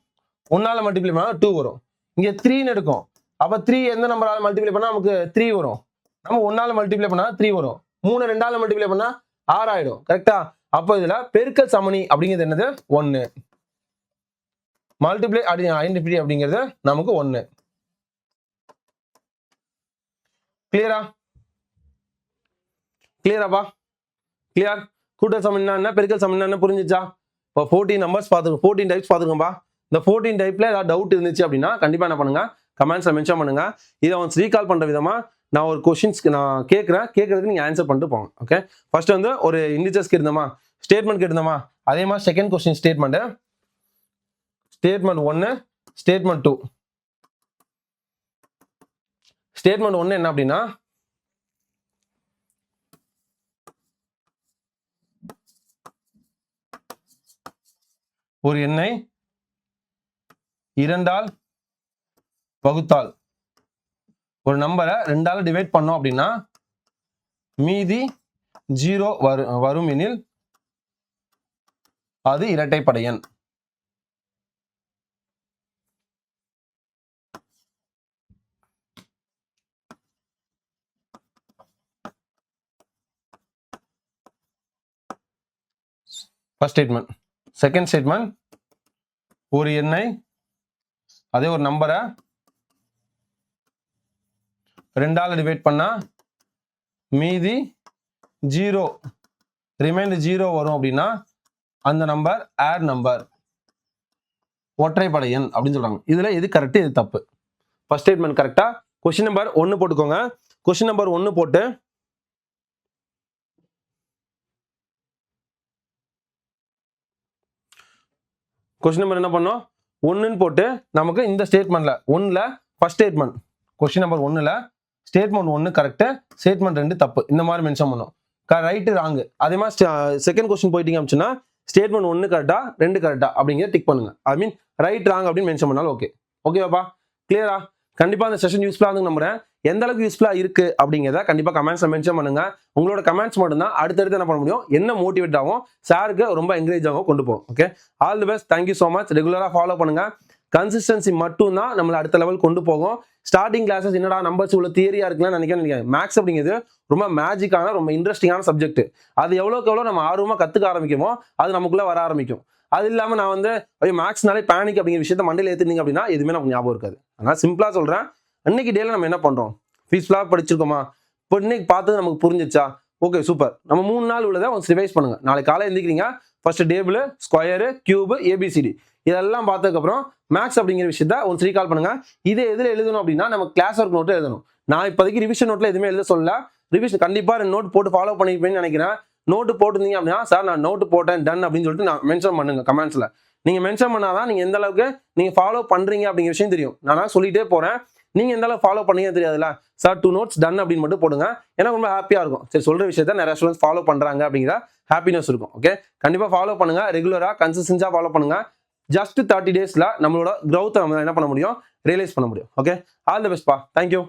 1ஆல மல்டிப்ளை பண்ணா 2 வரும். இங்க 3 எடுக்கும். அப்ப 3 எந்த நம்பரால மல்டிப்ளை பண்ணா நமக்கு 3 வரும். நம்ம 1ஆல மல்டிப்ளை பண்ணா 3 வரும். 3 2ஆல மல்டிப்ளை பண்ணா 6 ஆயிடும். கரெக்டா? அப்போ இதுல பெருக்கல் சமணி அப்படிங்கிறது என்னது 1. மல்டிப்ளை ஐடென்டிட்டி அப்படிங்கிறது நமக்கு 1. கிளியரா? கிளியராப்பா? கிளியர்? கூட்டல் சமணினா என்ன, பெருக்கல் சமணினா என்ன புரிஞ்சுச்சா? இப்போ 14 நம்பர்ஸ் பார்த்துருக்கோம், 14 டைப்ஸ் பார்த்துருக்கோம்பா. இந்த 14 டைப்ல ஏதாவது டவுட் இருந்துச்சு அப்படின்னா கண்டிப்பா என்ன பண்ணுங்க, கமெண்ட்ஸ்ல மென்ஷன் பண்ணுங்க. இதை வந்து ரீகால் பண்ற விதமா நான் ஒரு கொஸ்டின்ஸ்க்கு நான் கேட்கறதுக்கு நீங்க ஆன்சர் பண்ணிட்டு போங்க. ஓகே, ஃபர்ஸ்ட் வந்து ஒரு இண்டிஜர்ஸ் கேட்டிருந்தோமா, ஸ்டேட்மெண்ட் கேட்டிருந்தோமா, அதே மாதிரி second question statement 1, statement 2. Statement 1 என்ன அப்படின்னா ஒரு எண்ணை 2ஆல் வகுத்தால் ஒரு நம்பரை 2ஆல் டிவைட் பண்ணோம் அப்படின்னா மீதி 0 வரும் எனில் அது இரட்டைப்படை எண். First statement. செகண்ட் ஸ்டேட்மெண்ட், ஒரு எண்ணை அதே ஒரு நம்பரை 2ஆல் டிவைட் பண்ணா மீதி 0 ரிமைண்டர் 0 வரும் அப்படின்னா அந்த நம்பர் ஆட் நம்பர், ஒற்றைப்படை எண் அப்படின்னு சொல்றாங்க. இதுல எது கரெக்ட் எது தப்பு? ஃபர்ஸ்ட் ஸ்டேட்மெண்ட் கரெக்டா? கொஸ்டின் நம்பர் 1 போட்டுக்கோங்க. கொஸ்டின் நம்பர் 1 போட்டு கொஸ்டின் நம்பர் என்ன பண்ணோம்? 1ன்னு போட்டு நமக்கு இந்த ஸ்டேட்மெண்ட்ல 1ல ஃபர்ஸ்ட் ஸ்டேட்மெண்ட் கொஸ்டின் நம்பர் 1ல ஸ்டேட்மெண்ட் 1 கரெக்ட், ஸ்டேட்மெண்ட் 2 தப்பு, இந்த மாதிரி மென்ஷன் பண்ணோம். Right wrong. அதே மாதிரி செகண்ட் கொஸ்டின் போயிட்டீங்க அப்படின்னா ஸ்டேட்மெண்ட் 1 கரெக்டா 2 கரெக்டா அப்படிங்கிறத டிக் பண்ணுங்க. ஐ மீன் ரைட் ராங் அப்படின்னு மென்ஷன் பண்ணாலும் ஓகே. ஓகேவாப்பா? கிளியரா? கண்டிப்பா அந்த செஷன் யூஸ்ஃபுல்லா இருந்து நம்புறேன். எந்த அளவுக்கு யூஸ்ஃபுல்லா இருக்கு அப்படிங்கிறத கண்டிப்பா கமெண்ட்ஸ்ல மென்ஷன் பண்ணுங்க. உங்களோட கமெண்ட்ஸ் மட்டும் தான் அடுத்தடுத்து என்ன பண்ண முடியும், என்ன மோட்டிவேட் ஆகும், சாருக்கு ரொம்ப என்கரேஜ் ஆகும் கொண்டு போகும். Okay, all the best. Thank you so much. ரெகுலரா ஃபாலோ பண்ணுங்க. கன்சிஸ்டன்சி மட்டும் தான் நம்மளை அடுத்த லெவல் கொண்டு போகும். ஸ்டார்டிங் கிளாஸஸ் என்னடா நம்பர்ஸ் உள்ள தியரியா இருக்குன்னு நினைக்கிறேன். மேக்ஸ் அப்படிங்கிறது ரொம்ப மேஜிக்கான ரொம்ப இன்ட்ரெஸ்டிங்கான சப்ஜெக்ட். அது எவ்வளோக்கு எவ்வளோ நம்ம ஆர்வமாக கற்றுக்க ஆரம்பிக்குமோ அது நமக்குள்ள வர ஆரம்பிக்கும். அது இல்லாமல் நான் வந்து மேக்ஸ்னாலே பேனிக் அப்படிங்கிற விஷயத்த மண்டையில் ஏற்றுனீங்க அப்படின்னா எதுவுமே நமக்கு ஞாபகம் இருக்காது. அதனால் சிம்பிளாக சொல்கிறேன், அன்னைக்கு டேல நம்ம என்ன பண்ணுறோம், ஃபீஸ்ஃபுல்லாக படிச்சிருக்கோமா, இப்போ இன்னைக்கு பார்த்தது நமக்கு புரிஞ்சிச்சா, ஓகே சூப்பர். நம்ம 3 நாள் உள்ளதை கொஞ்சம் ரிவைஸ் பண்ணுங்க. நாளைக்கு காலை எழுந்திக்கிறீங்க, first table, square, cube, A B C D இதெல்லாம் பார்த்ததுக்கப்புறம் மேக்ஸ் அப்படிங்கிற விஷயத்த ஒன்று ரீகால் பண்ணுங்க. இதை எதில் எழுதணும் அப்படின்னா நம்ம கிளாஸ் ஒர்க் நோட்டு எழுதணும். நான் இப்போதைக்கு ரிவிஷன் நோட்டில் எதுவுமே எழுத சொல்லல. ரிவிஷன் கண்டிப்பாக 2 நோட் போட்டு ஃபாலோ பண்ணிருப்பேன்னு நினைக்கிறேன். நோட்டு போட்டுருந்தீங்க அப்படின்னா சார் நான் நோட்டு போட்டேன் டன் அப்படின்னு சொல்லிட்டு நான் மென்ஷன் பண்ணுங்க கமெண்ட்ஸில். நீங்கள் மென்ஷன் பண்ணாதான் நீங்கள் எந்த அளவுக்கு நீங்கள் ஃபாலோ பண்ணுறீங்க அப்படிங்கிற விஷயம் தெரியும். நான் சொல்லிட்டே போகிறேன், நீங்கள் எந்த அளவுக்கு ஃபாலோ பண்ணீங்க தெரியாதுல்ல. சார் 2 நோட்ஸ் டன் அப்படின்னு மட்டும் போடுங்க, எனக்கு ரொம்ப ஹாப்பியாக இருக்கும். சரி, சொல்கிற விஷயத்த நிறைய ஸ்டூடெண்ட்ஸ் ஃபாலோ பண்ணுறாங்க அப்படிங்கிற ஹாப்பினஸ் இருக்கும். ஓகே, கண்டிப்பாக ஃபாலோ பண்ணுங்க, ரெகுலராக கன்சிஸ்டன்ஸாக ஃபாலோ பண்ணுங்க. ஜஸ்ட் 30 daysல நம்மளோட growth நம்ம என்ன பண்ண முடியும், ரியலைஸ் பண்ண முடியும். ஓகே, ஆல் தி பெஸ்ட் பா. தேங்க்யூ.